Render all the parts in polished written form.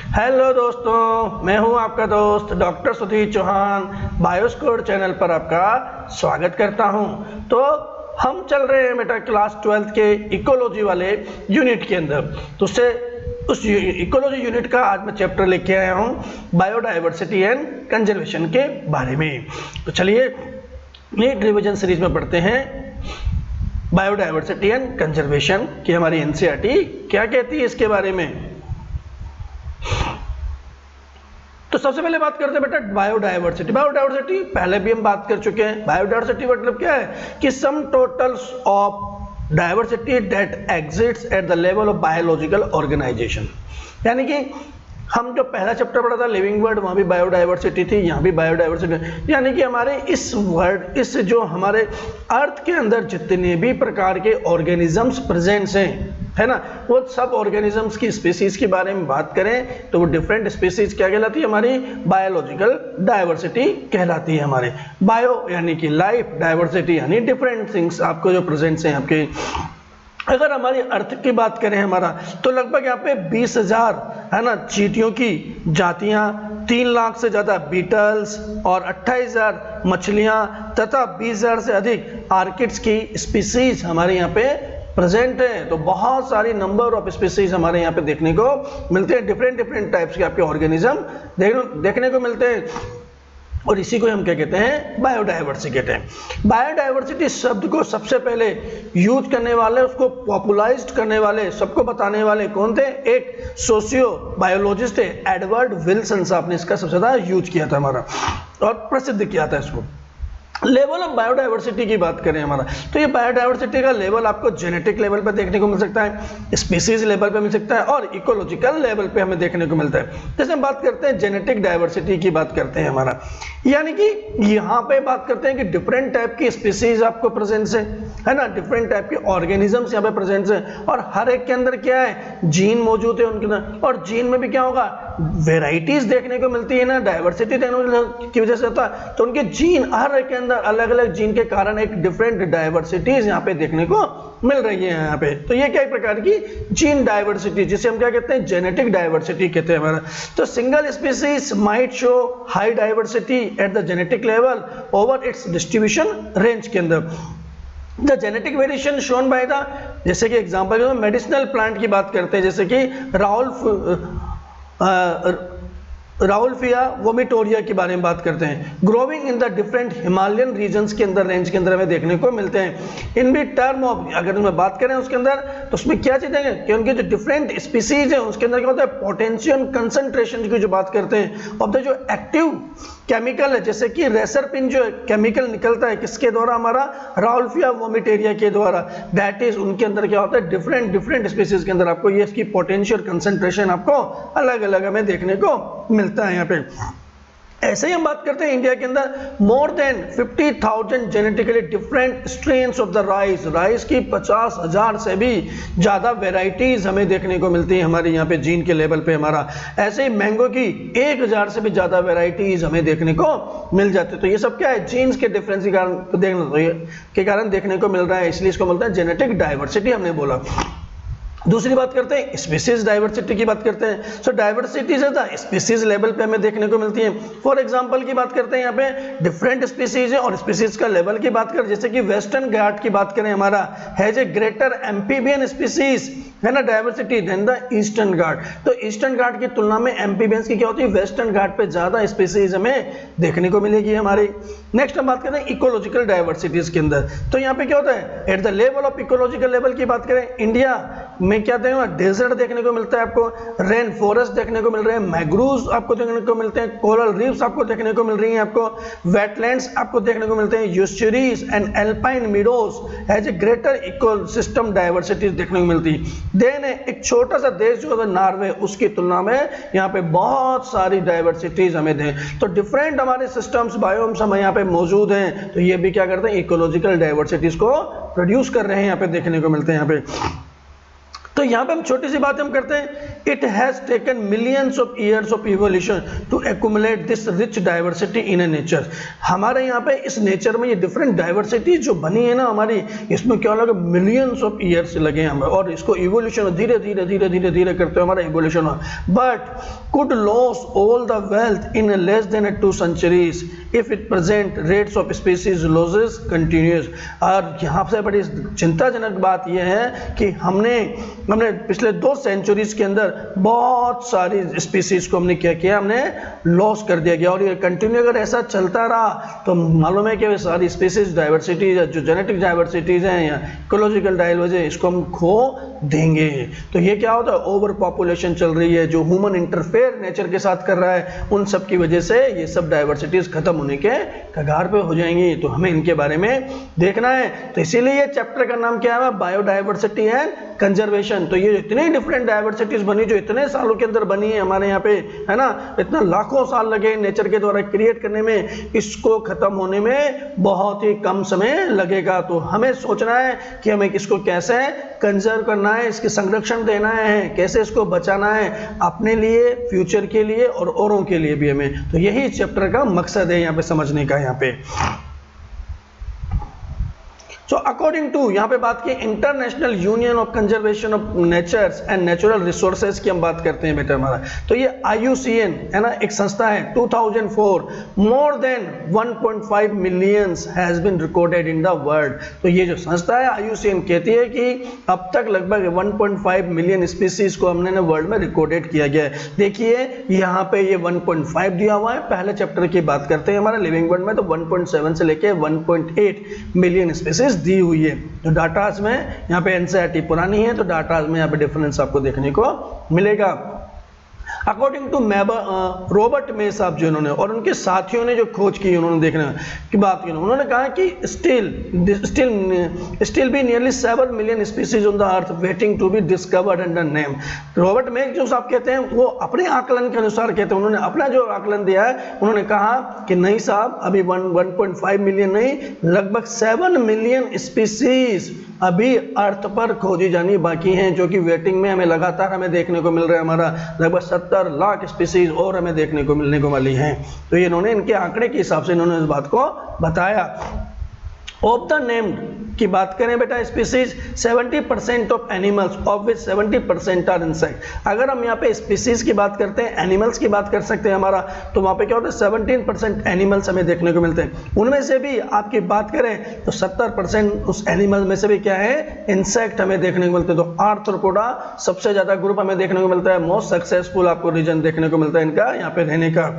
Hello दोस्तों, मैं हूं आपका दोस्त डॉक्टर सुधीर चौहान। बायोस्कोर चैनल पर आपका स्वागत करता हूं। तो हम चल रहे हैं बेटा क्लास 12th के इकोलॉजी वाले यूनिट के अंदर। तो उस इकोलॉजी यूनिट का आज मैं चैप्टर लेके आया हूं बायोडाइवर्सिटी एंड कंजर्वेशन के बारे में। तो चलिए नीट रिवीजन सीरीज में पढ़ते हैं बायोडाइवर्सिटी एंड कंजर्वेशन की हमारी एनसीईआरटी क्या कहती है इसके बारे में। तो सबसे पहले बात करते हैं बेटा बायोडाइवर्सिटी। बायोडाइवर्सिटी पहले भी हम बात कर चुके हैं। बायोडाइवर्सिटी मतलब क्या है कि sum totals of diversity that exists at the level of biological organisation. यानी कि हम जो पहला चैप्टर पढ़ा था लिविंग वर्ल्ड, वहाँ भी बायोडाइवर्सिटी थी, यहाँ भी बायोडाइवर्सिटी। यानी कि हमारे इस जो हमारे अर्थ के अंदर जितने भी प्रकार के ऑर्गेनिजम्स प्रेजेंट्स हैं, है ना, वो सब ऑर्गेनिजम्स की स्पीसीज के बारे में बात करें तो वो डिफरेंट स्पीसीज क्या कहलाती है, हमारी बायोलॉजिकल डाइवर्सिटी कहलाती है। हमारे बायो यानी कि लाइफ, डाइवर्सिटी यानी डिफरेंट थिंग्स आपको जो प्रेजेंट्स हैं आपके। अगर हमारी अर्थ की बात करें हमारा, तो लगभग यहाँ पे 20,000 है ना चींटियों की जातियां, 3 लाख से ज्यादा बीटल्स और 28,000 मछलियां तथा 20,000 से अधिक आर्किड्स की स्पीसीज हमारे यहाँ पे प्रेजेंट है। तो बहुत सारी नंबर ऑफ स्पीसीज हमारे यहाँ पे देखने को मिलते हैं। डिफरेंट टाइप्स के आपके ऑर्गेनिज्म देखने को मिलते हैं और इसी को हम क्या कहते हैं, बायोडाइवर्सिटी कहते हैं। बायोडाइवर्सिटी शब्द को सबसे पहले यूज करने वाले, उसको पॉपुलराइज्ड करने वाले, सबको बताने वाले कौन थे, एक सोशियो बायोलॉजिस्ट थे, एडवर्ड विल्सन साहब ने इसका सबसे ज्यादा यूज किया था हमारा और प्रसिद्ध किया था इसको। लेवल ऑफ बायोडाइवर्सिटी की बात करें हमारा, तो ये बायोडाइवर्सिटी का लेवल आपको जेनेटिक लेवल पर देखने को मिल सकता है, स्पीसीज लेवल पे मिल सकता है और इकोलॉजिकल लेवल पे हमें देखने को मिलता है। जैसे हम बात करते हैं जेनेटिक डाइवर्सिटी की बात करते हैं हमारा, यानी कि यहाँ पे बात करते हैं कि डिफरेंट टाइप की स्पीसीज आपको प्रेजेंस है ना, डिफरेंट टाइप के ऑर्गेनिजम्स यहाँ पे प्रेजेंस है और हर एक के अंदर क्या है, जीन मौजूद है उनके अंदर। और जीन में भी क्या होगा, वेराइटीज देखने को मिलती है ना, डाइवर्सिटी की वजह से होता है। तो उनके जीन हर एक के अंदर अलग अलग जीन के कारण एक डिफरेंट डाइवर्सिटीज यहाँ पे देखने को मिल रही है यहाँ पे। तो ये क्या एक प्रकार की जीन डाइवर्सिटी, जिसे हम क्या कहते हैं, जेनेटिक डाइवर्सिटी कहते हैं हमारा। तो single species might show high diversity at the genetic level over it's distribution range के अंदर। The genetic variation shown by the, जैसे कि एग्जांपल मेडिसिनल प्लांट की बात करते हैं, जैसे कि राउल्फिया वोमिटोरिया के बारे में बात करते हैं, growing in the different Himalayan regions के अंदर, रेंज के अंदर हमें देखने को मिलते हैं। इन भी टर्म ऑफ, अगर उसमें बात करें उसके अंदर, तो उसमें क्या चीजें हैं कि उनके जो डिफरेंट स्पीसीज है उसके अंदर क्या होता है, पोटेंशियल कंसंट्रेशन की जो बात करते हैं ऑफ द जो एक्टिव केमिकल है, जैसे कि रेसरपिन जो केमिकल निकलता है किसके द्वारा, हमारा राउल्फिया वोमिटेरिया के द्वारा, दैट इज उनके अंदर क्या होता है, डिफरेंट स्पीसीज के अंदर आपको ये इसकी पोटेंशियल कंसंट्रेशन आपको अलग अलग हमें देखने को मिलता है यहाँ पे। ऐसे ही हम बात करते हैं इंडिया के अंदर more than 50,000 genetically different strains of the rice की 50,000 से भी ज्यादा वेराइटीज हमें देखने को मिलती है हमारे यहाँ पे जीन के लेवल पे हमारा। ऐसे ही मैंगो की 1,000 से भी ज्यादा वेराइटीज हमें देखने को मिल जाती है। तो ये सब क्या है, जीन्स के डिफरेंस के कारण देखने को मिल रहा है, इसलिए इसको मिलता है जेनेटिक डाइवर्सिटी हमने बोला। दूसरी बात करते हैं स्पीसीज डाइवर्सिटी की बात करते हैं। सो डाइवर्सिटी ज्यादा स्पीसीज लेवल पे हमें देखने को मिलती है। फॉर एग्जांपल की बात करते हैं, यहाँ पे डिफरेंट स्पीसीज है और स्पीसीज का लेवल की बात करें, जैसे कि वेस्टर्न घाट की बात करें, हमारा has a greater amphibian species है ना डाइवर्सिटी देन द ईस्टर्न घाट। तो ईस्टर्न घाट की तुलना में एम्फीबियंस की क्या होती है, वेस्टर्न घाट पे ज्यादा स्पीसीज हमें देखने को मिलेगी हमारी। नेक्स्ट हम बात करते हैं इकोलॉजिकल डाइवर्सिटीज के अंदर। तो यहाँ पे क्या होता है, eight the level of ecological level की बात करें, इंडिया में क्या देखो, डेजर्ट देखने को मिलता है आपको, रेन फॉरेस्ट देखने को मिल रहे हैं, मैग्रोव्स आपको देखने को मिलते हैं, कोरल रीफ्स आपको देखने को मिल रही हैं, आपको वेटलैंड्स आपको देखने को मिलते हैं, estuaries and alpine meadows has a greater ecosystem diversity देखने को मिलती है। देन एक छोटा सा देश जो है नॉर्वे, उसकी तुलना में यहाँ पे बहुत सारी डाइवर्सिटीज हमें दें। तो डिफरेंट हमारे सिस्टम्स, बायोम्स हमें यहाँ पे मौजूद हैं। तो ये भी क्या करते हैं, इकोलॉजिकल डाइवर्सिटीज को प्रोड्यूस कर रहे हैं, यहाँ पे देखने को मिलते हैं यहाँ पे। तो यहाँ पे हम छोटी सी बात हम करते हैं, it has taken millions of years of evolution to accumulate this rich diversity in a nature. हमारे यहाँ पे इस नेचर में ये डिफरेंट डाइवर्सिटी जो बनी है ना हमारी, इसमें क्या लगा, मिलियंस ऑफ ईयर्स लगे हमें, और इसको इवोल्यूशन धीरे धीरे धीरे धीरे धीरे करते हुए हमारा इवोल्यूशन हुआ। But could loss all the wealth in less than 2 centuries if it present rates of species losses continuous. और यहाँ से बड़ी चिंताजनक बात यह है कि हमने पिछले 2 सेंचुरीज के अंदर बहुत सारी स्पीसीज को हमने क्या किया, हमने लॉस कर दिया गया, और ये कंटिन्यू अगर ऐसा चलता रहा तो मालूम है कि सारी स्पीसीज डाइवर्सिटीज, जो जेनेटिक डाइवर्सिटीज हैं या इकोलॉजिकल डाइवर्सिटी, इसको हम खो देंगे। तो ये क्या होता है, ओवर पॉपुलेशन चल रही है, जो ह्यूमन इंटरफेयर नेचर के साथ कर रहा है, उन सब की वजह से ये सब डाइवर्सिटीज खत्म होने के कगार पे हो जाएंगी। तो हमें इनके बारे में देखना है। तो इसीलिए ये चैप्टर का नाम क्या है, बायोडाइवर्सिटी एंड कंजर्वेशन। तो ये इतनी डिफरेंट डाइवर्सिटीज बनी, जो इतने सालों के अंदर बनी है हमारे यहाँ पे, है ना, इतना लाखों साल लगे नेचर के द्वारा क्रिएट करने में, इसको खत्म होने में बहुत ही कम समय लगेगा। तो हमें सोचना है कि हमें इसको कैसे कंजर्व करना है, इसके संरक्षण देना है, कैसे इसको बचाना है अपने लिए, फ्यूचर के लिए और औरों के लिए भी हमें। तो यही चैप्टर का मकसद है यहाँ पे समझने का। यहाँ पे सो अकॉर्डिंग टू, यहाँ पे बात की International Union of Conservation of Natures and Natural Resources की हम बात करते हैं बेटा हमारा। तो ये IUCN है ना, एक संस्था है। 2004 more than 1.5 millions has been recorded in the world. तो ये जो संस्था है IUCN कहती है कि अब तक लगभग 1.5 मिलियन स्पीसीज को हमने ना वर्ल्ड में रिकॉर्डेड किया गया है। देखिए यहाँ पे ये 1.5 दिया हुआ है, पहले चैप्टर की बात करते हैं हमारे लिविंग वर्ल्ड में, तो 1.7 से लेके 1.8 मिलियन स्पीसीज दी हुई है। तो डाटाज में यहाँ पे NCERT पुरानी है, तो डाटाज में यहाँ पे डिफरेंस आपको देखने को मिलेगा। अकॉर्डिंग टू रॉबर्ट मे साहब जो इन्होंने और उनके साथियों ने जो खोज की, उन्होंने देखने की बात की, उन्होंने कहा कि स्टिल भी nearly 7 million species on the earth waiting to be discovered under name. Robert May जो साहब कहते हैं, वो अपने आकलन के अनुसार कहते हैं, उन्होंने अपना जो आकलन दिया है, उन्होंने कहा कि नहीं साहब, अभी 1.5 मिलियन नहीं, लगभग 7 मिलियन स्पीसीज अभी अर्थ पर खोजी जानी बाकी हैं, जो कि वेटिंग में हमें लगातार हमें देखने को मिल रहा है। हमारा लगभग 70 लाख स्पीसीज और हमें देखने को मिलने को वाली हैं। तो ये इन्होंने इनके आंकड़े के हिसाब से इन्होंने इस बात को बताया। ऑफ द नेम्ड की बात करें बेटा species, 70% of animals of which 70% are insect. अगर हम यहाँ पे स्पीसीज की बात करते हैं, एनिमल्स की बात कर सकते हैं हमारा, तो वहाँ पे क्या होता है, 17% एनिमल्स हमें देखने को मिलते हैं। उनमें से भी आपकी बात करें तो 70% उस एनिमल में से भी क्या है, इंसेक्ट हमें देखने को मिलते हैं। तो आर्थ्रोपोडा सबसे ज्यादा ग्रुप हमें देखने को मिलता है, मोस्ट सक्सेसफुल आपको रीजन देखने को मिलता है इनका यहाँ पे रहने का।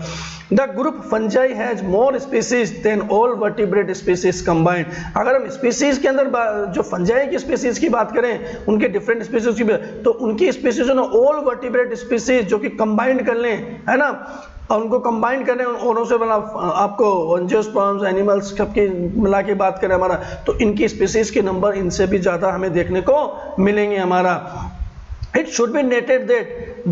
The group fungi has more species than all vertebrate species combined. अगर हम स्पीसीज के अंदर जो फंजाई की स्पीसीज की बात करें, उनके डिफरेंट स्पीसीज की, तो उनकी स्पीसीज ऑल वर्टिब्रेट स्पीसीज जो कि कंबाइंड कर लें, है ना, और उनको कंबाइन करें औरों से, बना आपको एंजियोस्पर्म्स एनिमल्स सबकी मिला के बात करें हमारा, तो इनकी स्पीसीज के नंबर इनसे भी ज़्यादा हमें देखने को मिलेंगे हमारा। It should be noted that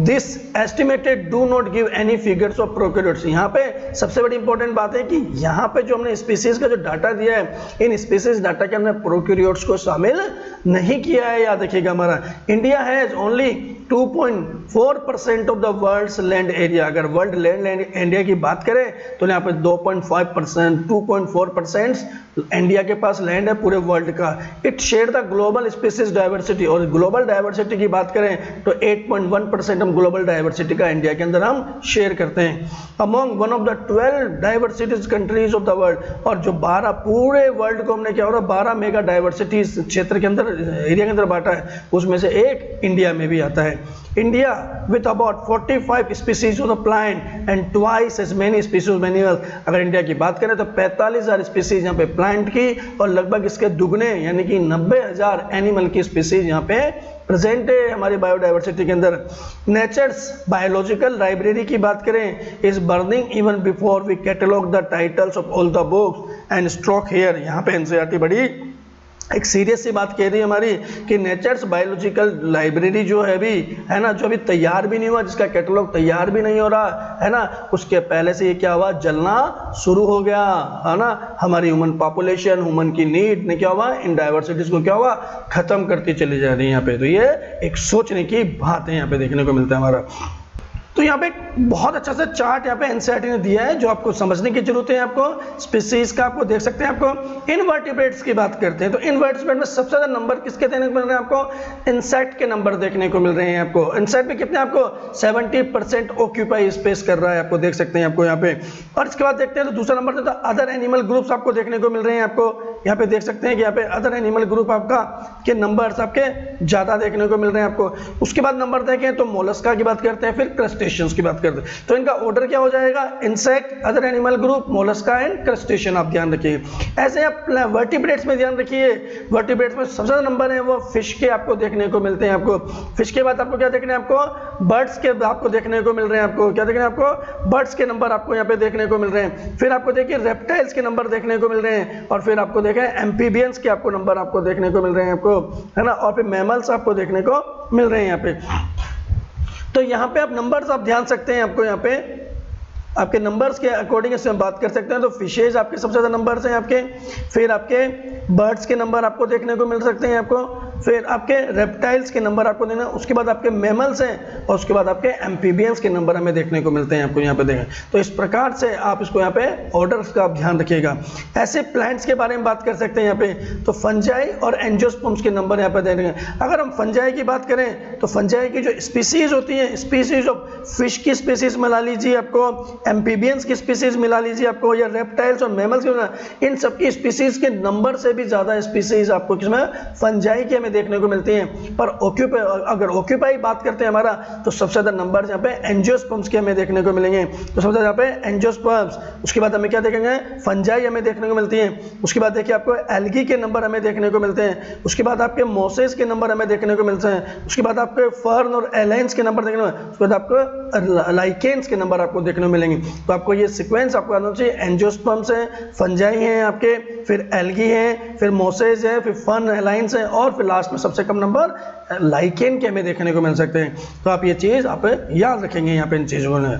this estimated do not give any figures of prokaryotes। यहाँ पे सबसे बड़ी इंपॉर्टेंट बात है कि यहाँ पे जो हमने स्पीसीज का जो डाटा दिया है, इन स्पीसीज डाटा के हमने प्रोकैरियोट्स को शामिल नहीं किया है। याद रखिएगा हमारा India has only 2.4% of the world's land area. अगर वर्ल्ड लैंड इंडिया की बात करें तो यहाँ पे 2.5%, 2.4% इंडिया के पास लैंड है पूरे वर्ल्ड का। It share the global species diversity, और ग्लोबल डाइवर्सिटी की बात करें तो 8.1% हम ग्लोबल डाइवर्सिटी का इंडिया के अंदर हम शेयर करते हैं। Among one of the 12 diversities countries of the world, और जो 12 पूरे वर्ल्ड को हमने क्या हो रहा है 12 मेगा डाइवर्सिटीज क्षेत्र के अंदर, एरिया के अंदर बांटा है, उसमें से एक इंडिया में भी आता है। India with about 45 species of the plant and twice as many species of animals. अगर इंडिया की बात करें तो 45,000 स्पीसीज यहाँ पे प्लांट की, और लगभग इसके दुगने यानी कि 90,000 एनिमल की स्पीसीज यहाँ पे प्रेजेंट है हमारी बायोडाइवर्सिटी के अंदर। नेचर्स बायोलॉजिकल लाइब्रेरी की बात करें, is burning even before we catalog the titles of all the books and stroke here. यहाँ पे NCERT बड़ी एक सीरियस सी बात कह रही है हमारी कि नेचर्स बायोलॉजिकल लाइब्रेरी जो है अभी, है ना, जो अभी तैयार भी नहीं हुआ, जिसका कैटलॉग तैयार भी नहीं हो रहा है ना, उसके पहले से ये क्या हुआ, जलना शुरू हो गया, है ना। हमारी ह्यूमन पॉपुलेशन, ह्यूमन की नीड ने क्या हुआ, इन डाइवर्सिटीज को क्या हुआ, खत्म करती चली जा रही है यहाँ पे। तो ये एक सोचने की बात है यहाँ पे देखने को मिलता है हमारा। तो यहाँ पे एक बहुत अच्छा सा चार्ट यहाँ पे एनसीईआरटी ने दिया है जो आपको समझने की जरूरत है। आपको स्पीसीज का आपको देख सकते हैं। आपको इनवर्टिब्रेट्स की बात करते हैं तो इनवर्टिब्रेट में सबसे ज्यादा नंबर किसके देखने को मिल रहे हैं, आपको इंसेक्ट के नंबर देखने को मिल रहे हैं। आपको इंसेक्ट में कितने, आपको 70% ऑक्यूपाई स्पेस कर रहा है, आपको देख सकते हैं आपको यहाँ पे। और इसके बाद देखते हैं तो दूसरा नंबर तो अदर एनिमल ग्रुप्स आपको देखने को मिल रहे हैं। आपको यहाँ पे देख सकते हैं कि यहाँ पे अदर एनिमल ग्रुप आपका के नंबर्स आपके ज्यादा देखने को मिल रहे हैं आपको। उसके बाद नंबर देखें तो मोलस्का की बात करते हैं, फिर क्रस्टेशियंस की बात करते हैं। तो इनका ऑर्डर क्या हो जाएगा, insect, other animal group, Mollusca and crustacean, आप ध्यान रखिए। ऐसे आप वर्टिब्रेट्स में ध्यान रखिए, वर्टिब्रेट्स में सबसे ज्यादा नंबर है वो फिश के आपको देखने को मिलते हैं। आपको फिश के बाद आपको क्या देखने हैं, आपको बर्ड्स के आपको देखने को मिल रहे हैं। आपको क्या देखने हैं, आपको बर्ड्स के नंबर आपको यहाँ पे देखने को मिल रहे हैं। फिर आपको देखिए रेप्टाइल्स के नंबर देखने को मिल रहे हैं। और फिर आपको देखें एम्फीबियंस के आपको नंबर आपको देखने को मिल रहे हैं आपको, है ना। और फिर मैमल्स आपको देखने को मिल रहे हैं यहाँ पे। तो यहाँ पे आप नंबर्स आप ध्यान सकते हैं, आपको यहाँ पे आपके नंबर्स के अकॉर्डिंग इसमें हम बात कर सकते हैं। तो फिशेज आपके सबसे ज्यादा नंबर्स हैं आपके, फिर आपके बर्ड्स के नंबर आपको देखने को मिल सकते हैं आपको, फिर आपके रेप्टाइल्स के नंबर आपको देना, उसके बाद आपके मैमल्स हैं और उसके बाद आपके एम्फीबियंस के नंबर हमें देखने को मिलते हैं आपको यहाँ पे देखें। तो इस प्रकार से आप इसको यहाँ पे ऑर्डर्स का आप ध्यान रखिएगा। ऐसे प्लांट्स के बारे में बात कर सकते हैं यहाँ पे, तो फंजाई और एंजियोस्पर्म्स के नंबर यहाँ पे दे रहे हैं। अगर हम फंजाई की बात करें तो फंजाई की जो स्पीसीज होती है, स्पीसीज ऑफ फिश की स्पीसीज मिला लीजिए आपको, एम्फीबियंस की स्पीसीज मिला लीजिए आपको, या रेप्टाइल्स और मैमल्स की, इन सब की स्पीसीज के नंबर से भी ज्यादा स्पीसीज आपको किसमें, फंजाई के हमें देखने को मिलती हैं। पर ऑक्यूपाई, अगर ऑक्यूपाई बात करते हैं हमारा, तो सबसे ज्यादा नंबर यहाँ पे एंजियोस्पर्म्स के हमें देखने को मिलेंगे। तो सबसे ज्यादा यहाँ पे एंजियोस्पर्म्स, उसके बाद हमें क्या देखेंगे, फंजाई हमें देखने को मिलती है। उसके बाद देखिए आपको एल्गी के नंबर हमें देखने को मिलते हैं। उसके बाद आपके मोसेस के नंबर हमें देखने को मिलते हैं। उसके बाद आपके फर्न और एलाइंस के नंबर देखने को, उसके बाद आपको लाइकेन्स के नंबर आपको देखने को मिलेंगे। तो आपको ये सीक्वेंस आपको आना चाहिए, एंजियोस्पर्म्स हैं, फंजाई हैं आपके, फिर एल्गी हैं, फिर मोसेस हैं, फिर फर्न, एलाइंस हैं, और फिर लास्ट में सबसे कम नंबर लाइकेन के हमें देखने को मिल सकते हैं। तो आप ये चीज आप याद रखेंगे यहाँ पे इन चीजों में।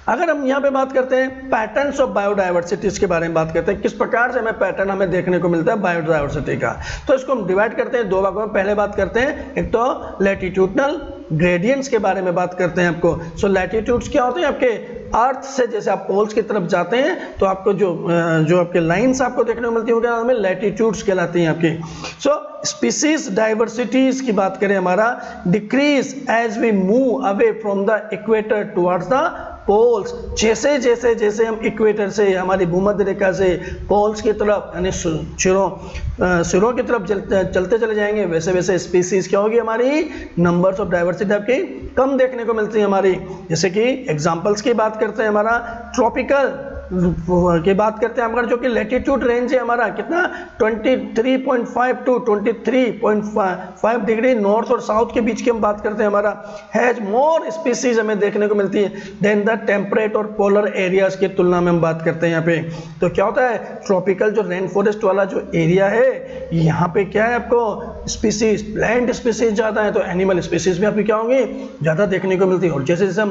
अगर हम यहाँ पे बात करते हैं पैटर्न्स ऑफ बायोडाइवर्सिटीज के बारे में बात करते हैं, किस प्रकार से हमें पैटर्न हमें देखने को मिलता है बायोडाइवर्सिटी का, तो इसको हम डिवाइड करते हैं दो भागों में। पहले बात करते हैं एक तो लैटिट्यूडनल ग्रेडियंट्स के बारे में बात करते हैं आपको। सो लैटिट्यूड्स क्या होते हैं, आपके अर्थ से जैसे आप पोल्स की तरफ जाते हैं तो आपको जो आपके लाइंस आपको देखने को मिलती है क्या हमें लैटिट्यूड्स कहलाती हैं आपकी। सो स्पीसीज डाइवर्सिटीज की बात करें हमारा decrease as we move away from the equator towards the poles. जैसे जैसे जैसे हम इक्वेटर से, हमारी भूमध्य रेखा से पोल्स की तरफ यानी सिरों की तरफ चलते चले जाएंगे, वैसे वैसे स्पीसीज क्या होगी हमारी, नंबर्स ऑफ डाइवर्सिटी आपकी कम देखने को मिलती है हमारी। जैसे कि एग्जांपल्स की बात करते हैं हमारा ट्रॉपिकल की बात करते हैं हमारा, जो कि लैटिट्यूड रेंज है हमारा कितना 23.5 टू 23.5 डिग्री नॉर्थ और साउथ के बीच की हम बात करते हैं हमारा, हैज मोर स्पीसीज हमें देखने को मिलती है देन द टेम्परेट और पोलर एरियाज की तुलना में हम बात करते हैं यहाँ पे। तो क्या होता है, ट्रॉपिकल जो रेन फॉरेस्ट वाला जो एरिया है यहाँ पे क्या है, आपको स्पीसीज प्लांट स्पीसीज ज्यादा है, तो एनिमल स्पीसीज भी आपकी क्या होंगी, ज्यादा देखने को मिलती है। और जैसे जैसे हम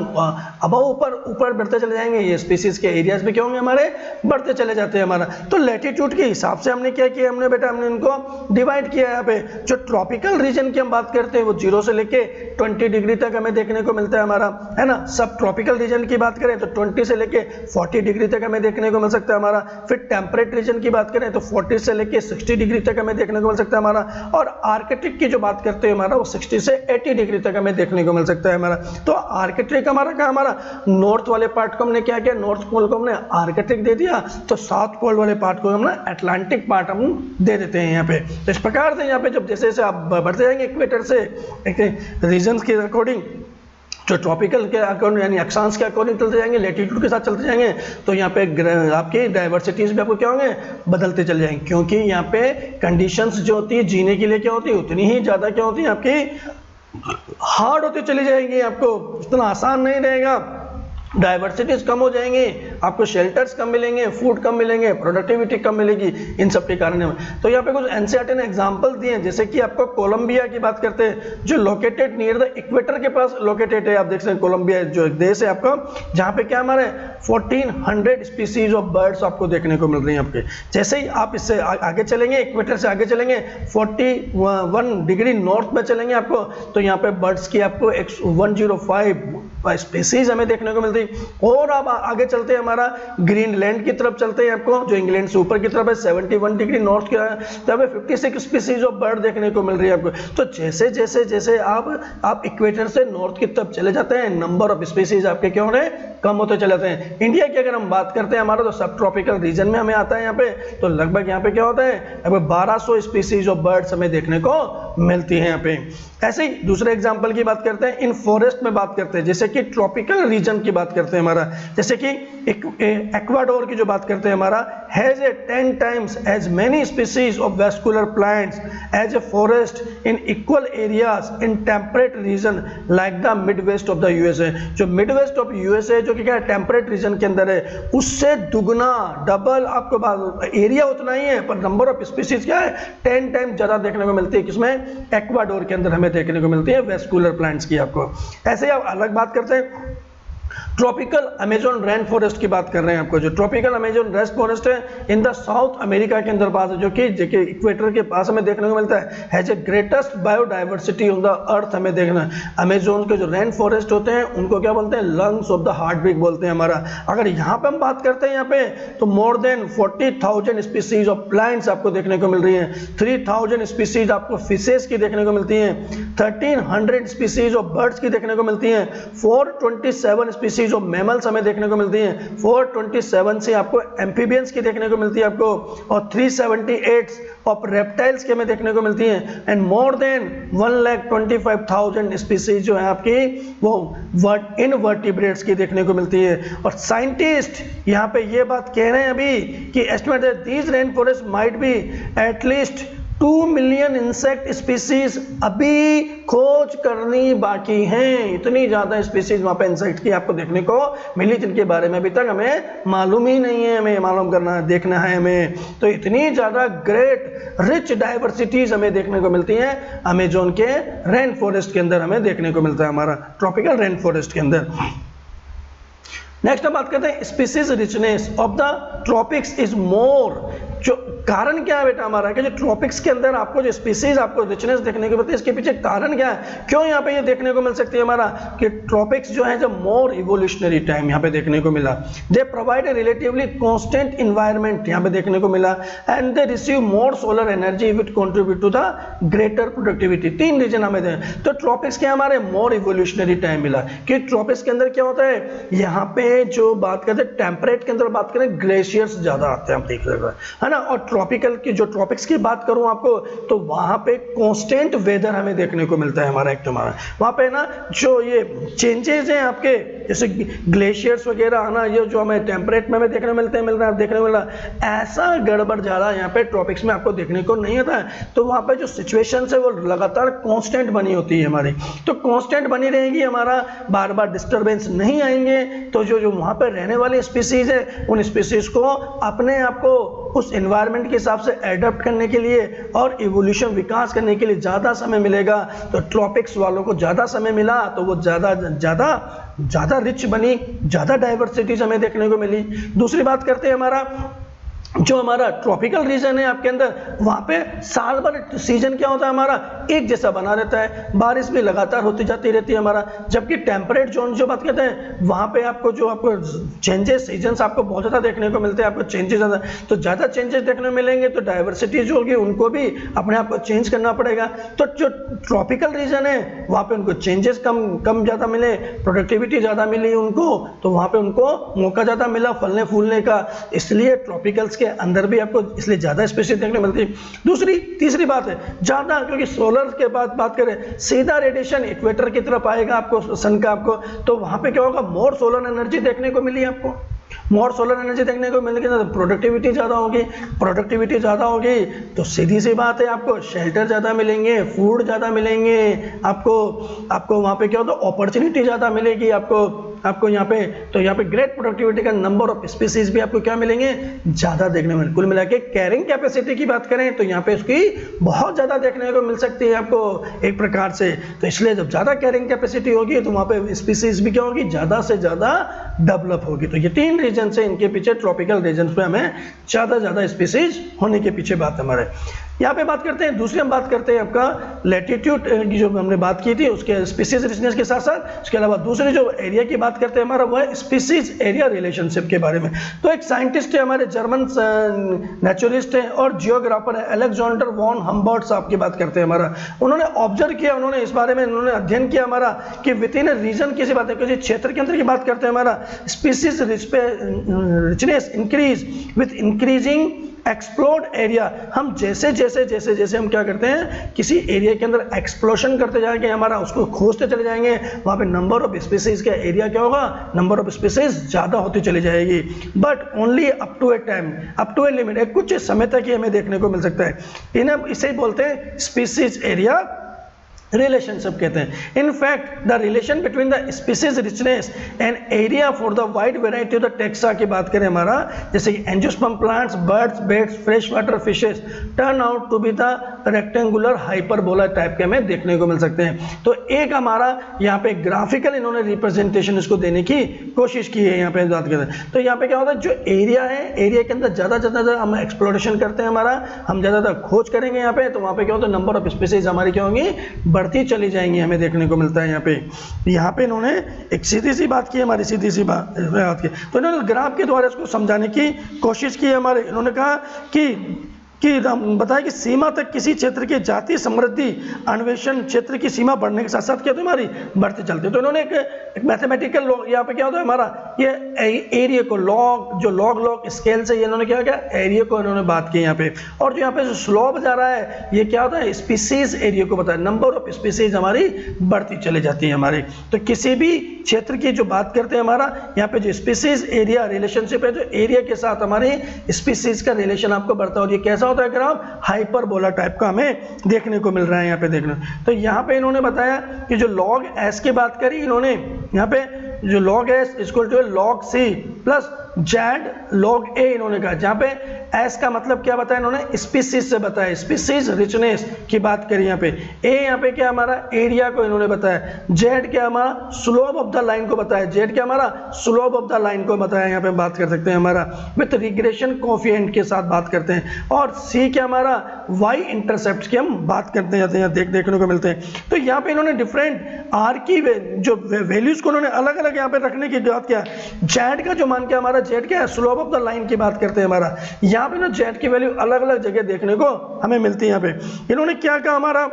अब ऊपर बढ़ते चले जाएंगे, ये स्पीसीज के एरियाज भी क्या होंगे हमारे, बढ़ते चले जाते हैं हमारा। तो लैटिट्यूड के हिसाब से हमने क्या किया, हमने बेटा हमने इनको डिवाइड किया यहाँ पे। जो ट्रॉपिकल रीजन की हम बात करते हैं वो 0 से लेके 20 डिग्री तक हमें देखने को मिलता है हमारा, है ना। सब ट्रॉपिकल रीजन की बात करें तो 20 से लेके 40 डिग्री तक हमें देखने को मिल सकता है हमारा। फिर टेम्परेट रीजन की बात करें तो 40 से लेके 60 डिग्री तक हमें देखने को मिल सकता है हमारा। और आर्कटिक की जो बात करते हैं हमारा, वो 60 से 80 डिग्री तक हमें देखने को मिल सकता है हमारा। तो आर्कटिक हमारा क्या, हमारा नॉर्थ वाले पार्ट को हमने क्या किया, नॉर्थ पोल को हमने आर्कटिक दे दिया, तो साउथ पोल वाले पार्ट को हमने अटलांटिक पार्ट हम दे देते हैं यहाँ पे। तो इस प्रकार से यहाँ पे जब जैसे जैसे आप बढ़ते जाएंगे इक्वेटर से रीजन्स के अकॉर्डिंग, जो ट्रॉपिकल के अकॉर्डिंग यानी अक्षांश के अकॉर्डिंग चलते जाएंगे, लैटिट्यूड के साथ चलते जाएंगे, तो यहाँ पे आपकी डाइवर्सिटीज भी आपको क्या होंगे, बदलते चले जाएंगे। क्योंकि यहाँ पे कंडीशंस जो होती है जीने के लिए क्या होती है, उतनी ही ज्यादा क्या होती है आपकी हार्ड होती चली जाएंगी, आपको इतना आसान नहीं रहेगा डाइवर्सिटीज कम हो जाएंगी, आपको शेल्टर्स कम मिलेंगे, फूड कम मिलेंगे, प्रोडक्टिविटी कम मिलेगी, इन सब के कारण में। तो यहाँ पे कुछ एनसीईआरटी ने एग्जांपल दिए हैं, जैसे कि आपको कोलंबिया की बात करते हैं, जो लोकेटेड नियर द इक्वेटर के पास लोकेटेड है। आप देख सकते हैं कोलंबिया जो एक देश है आपका, जहाँ पे क्या हमारे 1400 स्पीसीज ऑफ बर्ड्स आपको देखने को मिल रही हैं आपके। जैसे ही आप इससे आगे चलेंगे, इक्वेटर से आगे चलेंगे, 41 डिग्री नॉर्थ में चलेंगे आपको, तो यहाँ पे बर्ड्स की आपको 105 स्पीसीज हमें देखने को मिलती है। और अब आगे चलते हैं, हमारा ग्रीनलैंड की तरफ चलते हैं आपको, जो इंग्लैंड से ऊपर की तरफ है, 71 डिग्री नॉर्थ की तरफ है, 56 स्पीसीज ऑफ बर्ड देखने को मिल रही है आपको। तो जैसे जैसे जैसे आप इक्वेटर से नॉर्थ की तरफ चले जाते हैं, नंबर ऑफ स्पीसीज आपके क्या हो रहे हैं, कम होते चले जाते हैं। इंडिया की अगर हम बात करते हैं, हमारा तो सब ट्रॉपिकल रीजन में हमें आता है यहाँ पे, तो लगभग यहाँ पे क्या होता है, अब 1200 स्पीसीज ऑफ बर्ड्स हमें देखने को मिलती है यहाँ पे। ऐसे ही दूसरे एग्जांपल की बात करते हैं, इन फॉरेस्ट में बात करते हैं, जैसे कि ट्रॉपिकल रीजन की बात करते हैं हमारा, जैसे कि इक्वाडोर की जो बात करते हैं हमारा, has a 10 times as many species of vascular plants as a forest in equal areas in temperate region like the midwest of the USA. जो मिड वेस्ट ऑफ यूएसए जो कि क्या है, टेम्परेट रीजन के अंदर है, उससे दुगना डबल आपको एरिया उतना ही है, पर नंबर ऑफ स्पीसीज क्या है, 10 टाइम ज्यादा देखने को मिलती है। किसमें, इक्वाडोर के अंदर हमें देखने को मिलती है वेस्कुलर प्लांट्स की आपको। ऐसे ही आप अलग बात करते हैं, ट्रॉपिकल अमेजोन रेन फॉरेस्ट की बात कर रहे हैं आपको। जो ट्रॉपिकल अमेजोन रेन फॉरेस्ट है इन द साउथ अमेरिका के अंदर पास है, जो कि इक्वेटर के पास हमें देखने को मिलता है, has a greatest biodiversity on the अर्थ हमें देखना है। अमेजोन के जो रेन फॉरेस्ट होते हैं उनको क्या बोलते हैं, lungs of the heart beat बोलते हैं हमारा। अगर यहाँ पे हम बात करते हैं यहाँ पे, तो more than 40,000 species of plants आपको देखने को मिल रही है, 3,000 स्पीसीज आपको फिशेस की देखने को मिलती है, 1300 स्पीसीज ऑफ बर्ड्स की देखने को मिलती है, 427 स्पीसीज ऑफ मैमल्स हमें देखने को मिलती हैं, 427 से आपको एम्फीबियंस की देखने को मिलती है आपको, और 378 ऑफ रेप्टाइल्स की हमें देखने को मिलती हैं, एंड मोर देन 1,25,000 स्पीसीज जो है आपकी वो इनवर्टिब्रेट्स की देखने को मिलती है। और साइंटिस्ट यहाँ पे ये बात कह रहे हैं अभी कि estimate that these rain forest might be at least 2 million insect species अभी खोज करनी बाकी हैं। इतनी ज्यादा स्पीसीज वहां पे इंसेक्ट की आपको देखने को मिली, जिनके बारे में अभी तक हमें मालूम ही नहीं है, हमें मालूम करना है, देखना है हमें। तो इतनी ज्यादा ग्रेट रिच डाइवर्सिटीज हमें देखने को मिलती हैं अमेजोन के रेन फॉरेस्ट के अंदर, हमें देखने को मिलता है हमारा ट्रॉपिकल रेन फॉरेस्ट के अंदर। नेक्स्ट हम बात करते हैं species richness of the tropics is more. जो कारण क्या है बेटा हमारा, कि जो ट्रॉपिक्स के अंदर आपको जो स्पीसीज आपको रिचनेस देखने को मिलती है, इसके पीछे कारण क्या है, क्यों यहाँ पे ये देखने को मिल सकती है हमारा, कि ट्रॉपिक्स जो है जब मोर इवोल्यूशनरी टाइम यहाँ पे देखने को मिला, they provide a relatively constant environment यहाँ पे देखने को मिला, and they receive more solar energy which contribute to the greater productivity. 3 region हमें दें, तो ट्रॉपिक्स के हमारे मोर इवोल्यूशनरी टाइम मिला, कि ट्रॉपिक्स के अंदर क्या होता है, यहाँ पे जो बात करते हैं टेम्परेट के अंदर बात करें, ग्लेशियर्स ज्यादा आते हैं, हम देख रहे हैं ना। और ट्रॉपिकल की जो ट्रॉपिक्स की बात करूं आपको, तो वहां पे कांस्टेंट वेदर हमें देखने को मिलता है हमारा, एक तो हमारा वहां पे ना जो ये चेंजेस हैं आपके, जैसे ग्लेशियर्स वगैरह आना, ये जो हमें टेम्परेट में हमें देखने मिलते हैं, मिल रहा है देखने को मिल रहा है, ऐसा गड़बड़ ज्यादा यहाँ पे ट्रॉपिक्स में आपको देखने को नहीं आता है। तो वहां पे जो सिचुएशन है वो लगातार कांस्टेंट बनी होती है हमारी, तो कांस्टेंट बनी रहेगी, हमारा बार बार डिस्टर्बेंस नहीं आएंगे। तो जो वहां पर रहने वाले स्पीसीज है, उन स्पीसीज को अपने आप को उस एनवायरनमेंट के हिसाब से एडप्ट करने के लिए और इवोल्यूशन विकास करने के लिए ज्यादा समय मिलेगा। तो ट्रॉपिक्स वालों को ज्यादा समय मिला, तो वो ज्यादा रिच बनी, ज्यादा डाइवर्सिटीज हमें देखने को मिली। दूसरी बात करते हैं हमारा जो हमारा ट्रॉपिकल रीजन है आपके अंदर, वहां पे साल भर सीजन क्या होता है हमारा, एक जैसा बना रहता है, बारिश भी लगातार होती जाती रहती है हमारा। जबकि टेम्परेट जोन जो बात करते हैं, वहां पे आपको जो आपको चेंजेस सीजन्स आपको बहुत ज्यादा देखने को मिलते हैं, आपको चेंजेस ज्यादा, तो ज्यादा चेंजेस देखने को मिलेंगे, तो डाइवर्सिटी जो होगी उनको भी अपने आप को चेंज करना पड़ेगा। तो जो ट्रॉपिकल रीजन है वहां पे उनको चेंजेस कम ज्यादा मिले, प्रोडक्टिविटी ज्यादा मिली उनको, तो वहां पे उनको मौका ज्यादा मिला फलने फूलने का, इसलिए ट्रॉपिकल्स के अंदर भी आपको इसलिए ज्यादा स्पीशीज देखने मिलती है। तीसरी बात है ज्यादा, क्योंकि सोलर के बात करें, सीधा रेडिएशन इक्वेटर की तरफ आएगा आपको सन का आपको, तो वहां पे क्या होगा, मोर सोलर एनर्जी देखने को मिली आपको, मोर सोलर एनर्जी देखने को मिलेगी, तो प्रोडक्टिविटी ज़्यादा होगी, तो सीधी सी बात है आपको शेल्टर ज़्यादा मिलेंगे, फूड ज़्यादा मिलेंगे, आपको वहाँ पे क्या होता है, अपॉर्चुनिटी ज़्यादा मिलेगी आपको आपको यहाँ पे, तो यहाँ पे ग्रेट प्रोडक्टिविटी का नंबर ऑफ स्पीसीज भी आपको क्या मिलेंगे, ज़्यादा देखने में। कुल मिला के कैरिंग कैपेसिटी की बात करें तो यहाँ पे उसकी बहुत ज़्यादा देखने को मिल सकती है आपको एक प्रकार से। तो इसलिए जब ज़्यादा कैरिंग कैपेसिटी होगी तो वहाँ पे स्पीसीज भी क्या होगी, ज़्यादा से ज़्यादा डेवलप होगी। तो ये 3 रीजन से इनके पीछे ट्रॉपिकल रीजन में हमें ज़्यादा स्पीसीज होने के पीछे बात हमारे। यहाँ पे बात करते हैं, दूसरी हम बात करते हैं आपका लैटिट्यूड की जो हमने बात की थी उसके स्पीसीज रिचनेस के साथ साथ, उसके अलावा दूसरे जो एरिया की बात करते हैं हमारा वो है स्पीसीज एरिया रिलेशनशिप के बारे में। तो एक साइंटिस्ट है हमारे, जर्मन नेचुरलिस्ट है और जियोग्राफर है, अलेक्जेंडर वॉन हम्बर्ट साहब की बात करते हैं हमारा। उन्होंने ऑब्जर्व किया, उन्होंने इस बारे में उन्होंने अध्ययन किया हमारा कि विद इन रीजन किसी बात है, किसी क्षेत्र के अंदर की बात करते हैं हमारा, species richness increase with increasing explored area. हम जैसे हम क्या करते हैं, किसी एरिया के अंदर एक्सप्लोशन करते जाएंगे हमारा, उसको खोजते चले जाएंगे, वहाँ पे नंबर ऑफ स्पीसीज का एरिया क्या होगा, नंबर ऑफ स्पीसीज ज़्यादा होती चली जाएगी। But only up to a time, up to a limit, एक कुछ समय तक ही हमें देखने को मिल सकता है। इन्हें इसे बोलते हैं स्पीसीज एरिया रिलेशनशिप कहते हैं। In fact the relation between the species richness and area for the wide variety of the taxa की बात करें हमारा, जैसे कि angiosperm plants, birds, bats, fresh water fishes turn out to be the rectangular hyperbola type के हमें देखने को मिल सकते हैं। तो एक हमारा यहाँ पे ग्राफिकल इन्होंने रिप्रेजेंटेशन इसको देने की कोशिश की है यहाँ पे बात करते हैं। तो यहाँ पे क्या होता है, जो एरिया है, एरिया के अंदर ज़्यादा हम एक्सप्लोरेशन करते हैं हमारा, हम ज़्यादा खोज करेंगे यहाँ पे, तो वहाँ पे क्या होता है, नंबर ऑफ स्पीसीज हमारी क्या होंगी, बढ़ती चली जाएंगी, हमें देखने को मिलता है। यहाँ पे इन्होंने एक सीधी सी बात की, हमारी सीधी सी बात की, तो इन्होंने ग्राफ के द्वारा इसको समझाने की कोशिश की है हमारे। इन्होंने कहा कि बताया कि सीमा तक किसी क्षेत्र की जातीय समृद्धि अन्वेषण क्षेत्र की सीमा बढ़ने के साथ साथ क्या तो हमारी बढ़ती चलती है। तो इन्होंने एक मैथमेटिकल यहाँ पे क्या होता है हमारा, ये एरिया को लॉग स्केल से इन्होंने क्या किया, एरिया को इन्होंने बात की यहाँ पे। और जो यहाँ पे जो स्लोप जा रहा है ये क्या होता है, स्पीसीज एरिया को बताया, नंबर ऑफ स्पीसीज हमारी बढ़ती चली जाती है हमारी। तो किसी भी क्षेत्र की जो बात करते हैं हमारा, यहाँ पे जो स्पीसीज एरिया रिलेशनशिप है, जो एरिया के साथ हमारी स्पीसीज का रिलेशन आपको बढ़ता है। और ये कैसा होता है ग्राफ, हाइपरबोला टाइप का हमें देखने को मिल रहा है यहाँ पे देखना। तो यहाँ पे इन्होंने बताया कि जो लॉग एस की बात करी इन्होंने, यहाँ पे जो log S equal to log C plus Z log A इन्होंने कहा, जहाँ पे एस का मतलब क्या बताया इन्होंने, स्पीसीज से बताया, स्पीसीज रिचनेस की बात करी यहाँ पे। ए यहाँ पे क्या हमारा एरिया को इन्होंने बताया, जेड क्या हमारा स्लोप ऑफ द लाइन को बताया, जेड क्या हमारा स्लोप ऑफ द लाइन को बताया, यहाँ पे बात कर सकते हैं हमारा विथ रिग्रेशन कोफिशिएंट के साथ बात करते हैं। और सी क्या हमारा वाई इंटरसेप्ट की हम बात करते हैं, यहाँ देखने को मिलते हैं। तो यहाँ पे इन्होंने डिफरेंट आर की जो वैल्यूज को उन्होंने अलग अलग यहाँ पे रखने की बात किया। जेड का जो मान क्या हमारा, जेड क्या है स्लोप ऑफ द लाइन की बात करते हैं हमारा, यहाँ पे ना जेड की वैल्यू अलग अलग जगह देखने को हमें मिलती है। यहाँ पे इन्होंने क्या कहा हमारा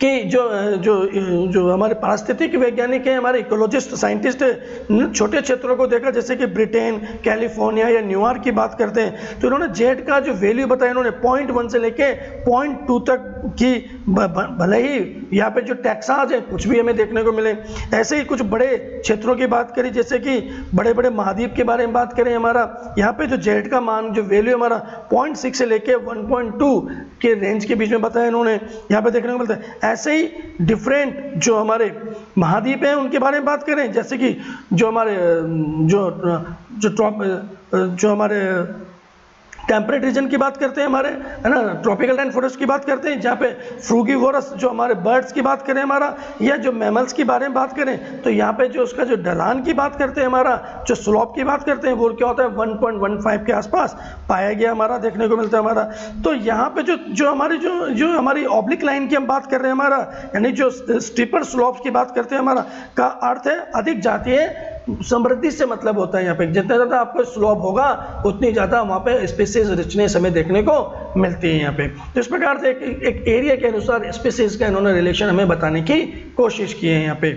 कि जो हमारे पारिस्थितिक वैज्ञानिक हैं, हमारे इकोलॉजिस्ट साइंटिस्ट है, छोटे क्षेत्रों को देखा, जैसे कि ब्रिटेन, कैलिफोर्निया या न्यूयॉर्क की बात करते हैं, तो इन्होंने जेड का जो वैल्यू बताया इन्होंने 0.1 से लेके 0.2 तक की, भले ही यहाँ पे जो टेक्सास है कुछ भी हमें देखने को मिले। ऐसे ही कुछ बड़े क्षेत्रों की बात करी, जैसे कि बड़े बड़े महाद्वीप के बारे में बात करें हमारा, यहाँ पे जो जेड का मान जो वैल्यू हमारा 0.6 से लेके 1.2 के रेंज के बीच में बताया इन्होंने, यहाँ पे देखने को मिलता है। ऐसे ही डिफरेंट जो हमारे महाद्वीप हैं उनके बारे में बात करें, जैसे कि जो हमारे जो हमारे टेम्परेट रीजन की बात करते हैं हमारे, है ना, ट्रॉपिकल रेन फॉरेस्ट की बात करते हैं, जहाँ पे फ्रूगीवोरस जो हमारे बर्ड्स की बात करें हमारा, या जो मैमल्स की बारे में बात करें, तो यहाँ पे जो उसका जो ढलान की बात करते हैं हमारा, जो स्लोप की बात करते हैं, वो क्या होता है 1.15 के आसपास पाया गया हमारा, देखने को मिलता है हमारा। तो यहाँ पे जो हमारी ऑब्लिक लाइन की हम बात कर रहे हैं हमारा, यानी जो स्टीपर स्लोप्स की बात करते हैं हमारा, का अर्थ है अधिक जातीय समृद्धि से मतलब होता है। यहाँ पे जितना ज़्यादा आपको स्लोप होगा उतनी ज़्यादा वहाँ पे स्पीसीज रिचनेस हमें देखने को मिलती है यहाँ पे। तो इस प्रकार से एक एरिया के अनुसार स्पीसीज का इन्होंने रिलेशन हमें बताने की कोशिश की है यहाँ पे।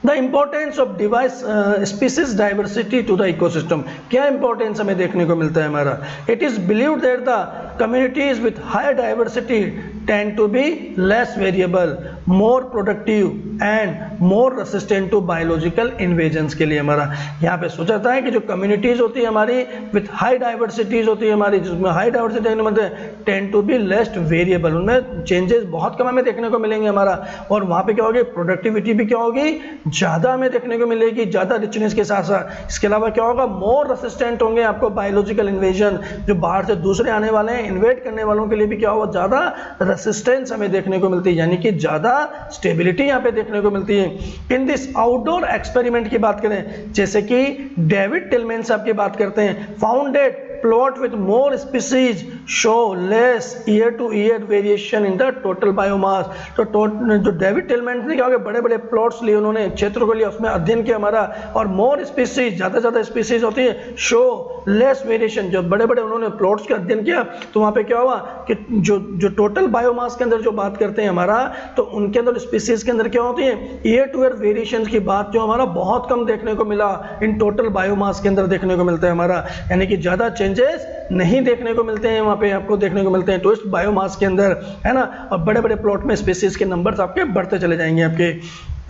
The importance of device species diversity to the ecosystem, क्या इंपॉर्टेंस हमें देखने को मिलता है हमारा। It is believed that the communities with higher diversity tend to be less variable, more productive and more resistant to biological invasions के लिए हमारा यहाँ पे सोचा जाता है कि जो कम्युनिटीज होती है हमारी विथ हाई डाइवर्सिटीज होती है हमारी, जिसमें हाई डाइवर्सिटी मतलब tend to be less variable, उनमें चेंजेस बहुत कम हमें देखने को मिलेंगे हमारा, और वहाँ पे क्या होगी, प्रोडक्टिविटी भी क्या होगी, ज़्यादा हमें देखने को मिलेगी, ज़्यादा रिचनेस के साथ साथ। इसके अलावा क्या होगा, मोर रेसिस्टेंट होंगे आपको बायोलॉजिकल इन्वेजन, जो बाहर से दूसरे आने वाले हैं इन्वेड करने वालों के लिए भी क्या होगा, ज़्यादा रेसिस्टेंस हमें देखने को मिलती है, यानी कि ज़्यादा स्टेबिलिटी यहाँ पे देखने को मिलती है। इन दिस आउटडोर एक्सपेरिमेंट की बात करें, जैसे कि डेविड टिलमैन साहब की बात करते हैं, founded plot with more species show less year to year variation in the total biomass। तो जो डेविड टिलमैन ने क्या बड़े बड़े प्लॉट्स लिए, उन्होंने क्षेत्र को लिया, उसमें अध्ययन किया हमारा, और मोर स्पीसीज, ज़्यादा स्पीसीज होती है, शो लेस वेरिएशन, जो बड़े बड़े उन्होंने प्लॉट्स का अध्ययन किया, तो वहाँ पे क्या हुआ कि जो टोटल बायोमास के अंदर जो बात करते हैं हमारा, तो उनके अंदर स्पीसीज के अंदर क्या होती है, ईयर टू ईयर वेरिएशन की बात जो हमारा बहुत कम देखने को मिला, इन टोटल बायोमास के अंदर देखने को मिलता है हमारा, यानी कि ज़्यादा चेंजेस नहीं देखने को मिलते हैं वहाँ पे, आपको देखने को मिलते हैं टोस्ट बायोमास के अंदर, है ना, और बड़े बड़े प्लॉट में स्पीसीज के नंबर्स आपके बढ़ते चले जाएंगे आपके।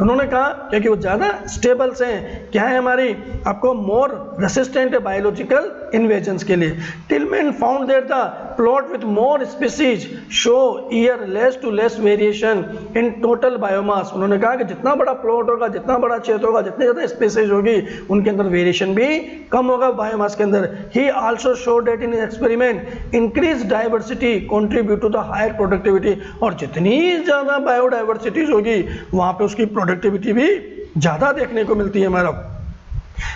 उन्होंने कहा क्योंकि वो ज़्यादा स्टेबल्स हैं, क्या है हमारी, आपको मोर रेसिस्टेंट है बायोलॉजिकल इन्वेजन्स के लिए। Tilman found that the plot with more species show year less to less variation in total biomass. उन्होंने कहा कि जितना बड़ा प्लॉट होगा, जितना बड़ा क्षेत्र होगा, जितनी ज़्यादा स्पीसीज होगी, उनके अंदर वेरिएशन भी कम होगा बायोमास के अंदर। He also show that in experiment increase diversity contribute to the higher productivity, और जितनी ज़्यादा बायोडाइवर्सिटीज होगी वहाँ पे उसकी प्रोडक्टिविटी भी ज़्यादा देखने को मिलती है हमारा।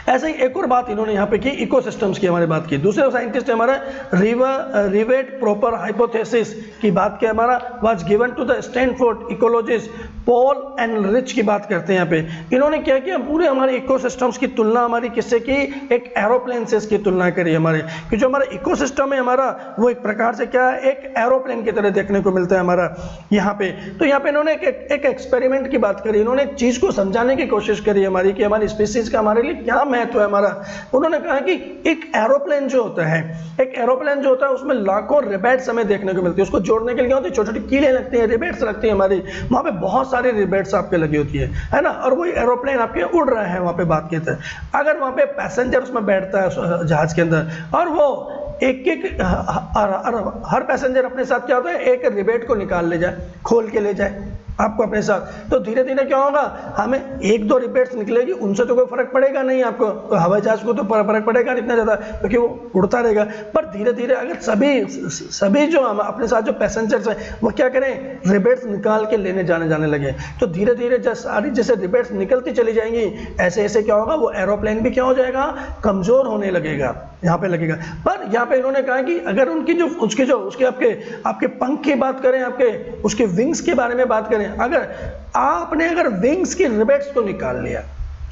ऐसे ही एक और बात इन्होंने यहाँ पे की, इकोसिस्टम्स की हमारी बात की। दूसरे साइंटिस्ट हमारा रिवेट प्रॉपर हाइपोथेसिस की बात की हमारा, was given to the Stanford ecologist Paul Ehrlich की बात करते हैं यहाँ पे। इन्होंने क्या किया, पूरे हमारे इकोसिस्टम्स की तुलना हमारी किससे की, एक एरोप्लेन से इसकी तुलना करी हमारे, कि जो हमारा इकोसिस्टम है हमारा वो एक प्रकार से क्या है, एक एरोप्लेन की तरह देखने को मिलता है हमारा यहाँ पे। तो यहाँ पे इन्होंने एक एक्सपेरिमेंट की बात करी, इन्होंने एक चीज़ को समझाने की कोशिश करी हमारी, कि हमारी स्पीसीज का हमारे लिए क्या महत्व है हमारा। उन्होंने कहा कि एक एरोप्लेन जो होता है, एक एरोप्लेन जो होता है उसमें लाखों रिबेट्स हमें देखने को मिलती है, उसको जोड़ने के लिए होती है छोटी छोटी कीलें लगती हैं, रिबेट्स लगती है हमारी, वहाँ पे बहुत सारी रिबेट्स आपके लगी होती है ना, और वही एरोप्लेन आपके उड़ रहा है वहाँ पे बात कहते हैं। अगर वहाँ पे पैसेंजर उसमें बैठता है जहाज के अंदर, और वो एक एक हर पैसेंजर अपने साथ क्या होता है, एक रिबेट को निकाल ले जाए, खोल के ले जाए आपको अपने साथ, तो धीरे धीरे क्या होगा, हमें एक दो रिबेट्स निकलेगी, उनसे तो कोई फर्क पड़ेगा नहीं आपको, तो हवाई जहाज को तो फर्क पड़ेगा नहीं इतना ज़्यादा, क्योंकि वो उड़ता रहेगा। पर धीरे धीरे अगर सभी जो हम अपने साथ जो पैसेंजर्स हैं वो क्या करें, रिबेट्स निकाल के लेने जाने लगे, तो धीरे धीरे सारी जैसे रिबेट्स निकलती चली जाएंगी, ऐसे ऐसे क्या होगा, वो एरोप्लेन भी क्या हो जाएगा, कमज़ोर होने लगेगा यहाँ पे लगेगा। पर यहाँ पे इन्होंने कहा कि अगर उसके आपके पंख की बात करें, आपके उसके विंग्स के बारे में बात करें, अगर आपने विंग्स की रिबेट्स को निकाल लिया,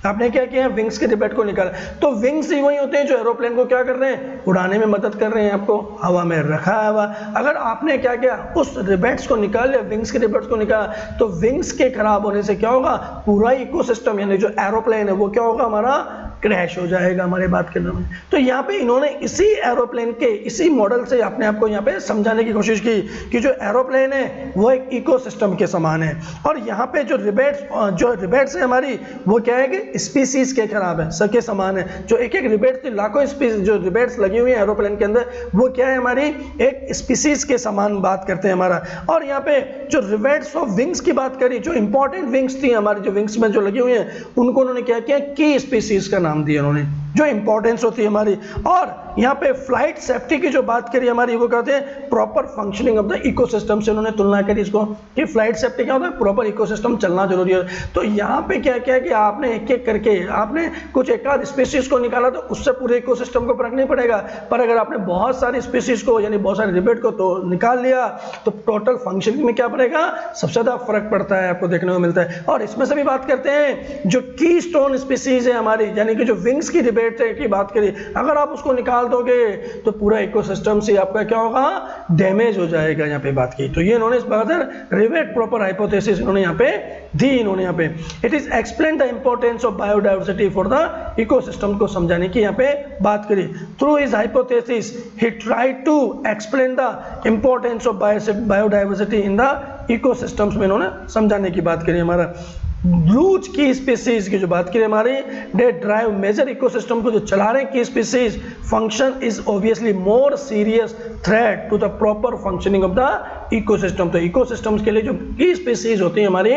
आपने क्या किया, विंग्स के रिबेट को निकाला, तो विंग्स ही वही होते हैं जो एरोप्लेन को क्या कर रहे हैं, उड़ाने में मदद कर रहे हैं, आपको हवा में रखा है हवा। अगर आपने क्या किया, उस रिबेट्स को निकाल लिया, विंग्स के रिबेट्स को निकाला, तो विंग्स के खराब होने से क्या होगा, पूरा इकोसिस्टम यानी जो एरोप्लेन है वो क्या होगा, हमारा क्रैश हो जाएगा हमारे बात करने में। तो यहाँ पे इन्होंने इसी एरोप्लेन के इसी मॉडल से अपने आप को यहाँ पे समझाने की कोशिश की कि जो एरोप्लेन है वो एक इकोसिस्टम के समान है, और यहाँ पे जो रिबेट्स है हमारी, वो क्या है कि स्पीसीज के खराब है, सबके समान है। जो एक रिबेट्स थी, लाखों स्पीसीज जो रिबेट्स लगी हुई है एरोप्लेन के अंदर, वो क्या है, हमारी एक स्पीसीज के समान बात करते हैं हमारा। और यहाँ पे जो रिबेट्स ऑफ विंग्स की बात करी, जो इंपॉर्टेंट विंग्स थी हमारी, जो विंग्स में जो लगी हुई हैं, उनको उन्होंने क्या किया, की स्पीसीज का नाम दिया उन्होंने, जो इंपॉर्टेंस होती है हमारी। और यहाँ पे फ्लाइट सेफ्टी की जो बात करी हमारी, वो कहते हैं proper functioning of the ecosystem से उन्होंने तुलना करी इसको, कि फ्लाइट सेफ्टी क्या होता है, प्रॉपर इकोसिस्टम चलना जरूरी है। तो यहाँ पे क्या क्या कि आपने एक एक करके आपने कुछ एक आध स्पीसीज को निकाला, तो उससे पूरे इकोसिस्टम को फर्क नहीं पड़ेगा। पर अगर आपने बहुत सारी स्पीसीज को यानी बहुत सारे रिबेट को तो निकाल लिया, तो टोटल फंक्शनिंग में क्या पड़ेगा, सबसे ज़्यादा फर्क पड़ता है, आपको देखने को मिलता है। और इसमें से भी बात करते हैं जो की स्टोन स्पीसीज है हमारी, यानी कि जो विंग्स की रिबेट रेट की बात करें, अगर आप उसको निकाल दोगे तो पूरा इकोसिस्टम से आपका क्या होगा, डैमेज हो जाएगा। यहाँ पे बात की तो ये इन्होंने इस बात रिवेट प्रॉपर हाइपोथेसिस इन्होंने यहाँ पे दी। इन्होंने यहाँ पे it is explain the importance of biodiversity for the ecosystem को समझाने की यहाँ पे बात करी। Through his hypothesis he tried to explain the importance of biodiversity in the ecosystems में इन्होंने समझाने की बात करी। हमारा ब्लूज की स्पीसीज की जो बात करें हमारी, दे ड्राइव मेजर इकोसिस्टम को जो चला रहे की species function is obviously more serious threat to the proper functioning of the ecosystem. तो इकोसिस्टम्स के लिए जो की स्पीसीज होती है हमारी,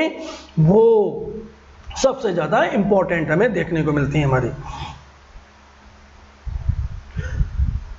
वो सबसे ज्यादा इंपॉर्टेंट हमें देखने को मिलती है हमारी।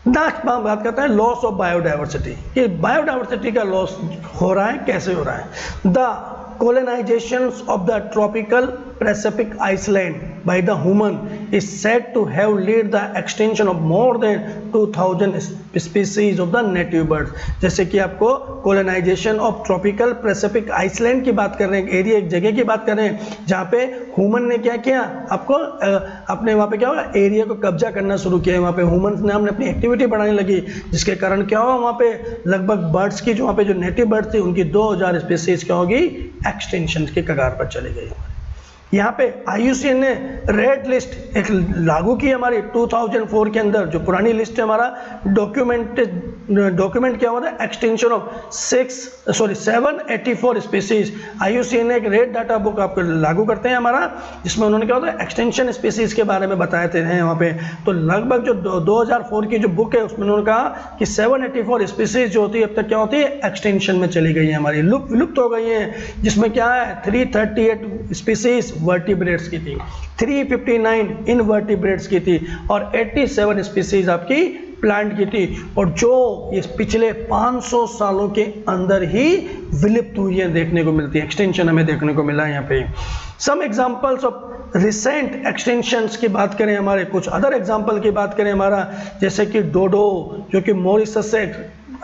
नेक्स्ट बात करते हैं लॉस ऑफ बायोडाइवर्सिटी, कि बायोडाइवर्सिटी का लॉस हो रहा है, कैसे हो रहा है। The colonization of the tropical Pacific island by the human is said to have led the extinction of more than 2000 species of the native birds। जैसे कि आपको colonization of tropical Pacific island की बात कर रहे हैं, एरिया एक जगह की बात कर रहे हैं जहाँ पे ह्यूमन ने क्या किया, आपको अपने वहाँ पे क्या हुआ, एरिया को कब्जा करना शुरू किया। वहाँ पे ह्यूमन ने हमने अपनी एक्टिविटी बढ़ाने लगी, जिसके कारण क्या हुआ, वहाँ पे लगभग बर्ड्स की जो वहाँ पे जो नेटिव बर्ड्स थी उनकी 2000 स्पीसीज क्या होगी, एक्सटेंशन के कगार पर चली गई। यहाँ पे IUCN ने रेड लिस्ट एक लागू की हमारी 2004 के अंदर, जो पुरानी लिस्ट है हमारा डॉक्यूमेंट क्या हुआ था, एक्सटेंशन ऑफ 784 स्पीसीज। IUCN ने एक रेड डाटा बुक आपको लागू करते हैं हमारा, जिसमें उन्होंने क्या होता है एक्सटेंशन स्पीसीज के बारे में बताए थे वहाँ पे। तो लगभग जो 2004 की जो बुक है उसमें उन्होंने कहा कि 784 स्पीसीज जो होती है अब तक क्या होती है, एक्सटेंशन में चली गई है हमारी, विलुप्त हो गई है। जिसमें क्या है 338 स्पीसीज वर्टिब्रेट्स की थी, 359 इनवर्टिब्रेट्स की थी और 87 स्पीसीज आपकी प्लांट की थी, और जो ये पिछले 500 सालों के अंदर ही विलुप्त हुई है देखने को मिलती है, एक्सटेंशन हमें देखने को मिला है यहाँ पे। Some examples of recent extinctions की बात करें हमारे, कुछ अदर एग्जांपल की बात करें हमारा, जैसे कि डोडो जो कि मॉरिशस से,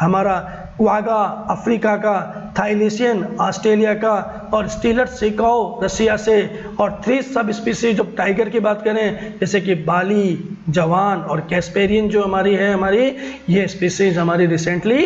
हमारा क्वागा अफ्रीका का, थाईलिशियन ऑस्ट्रेलिया का, और स्टीलर सिकाओ रसिया से, और 3 सब स्पीसीज ऑफ टाइगर की बात करें जैसे कि बाली, जवान और कैस्पेरियन जो हमारी है, हमारी ये स्पीसीज हमारी रिसेंटली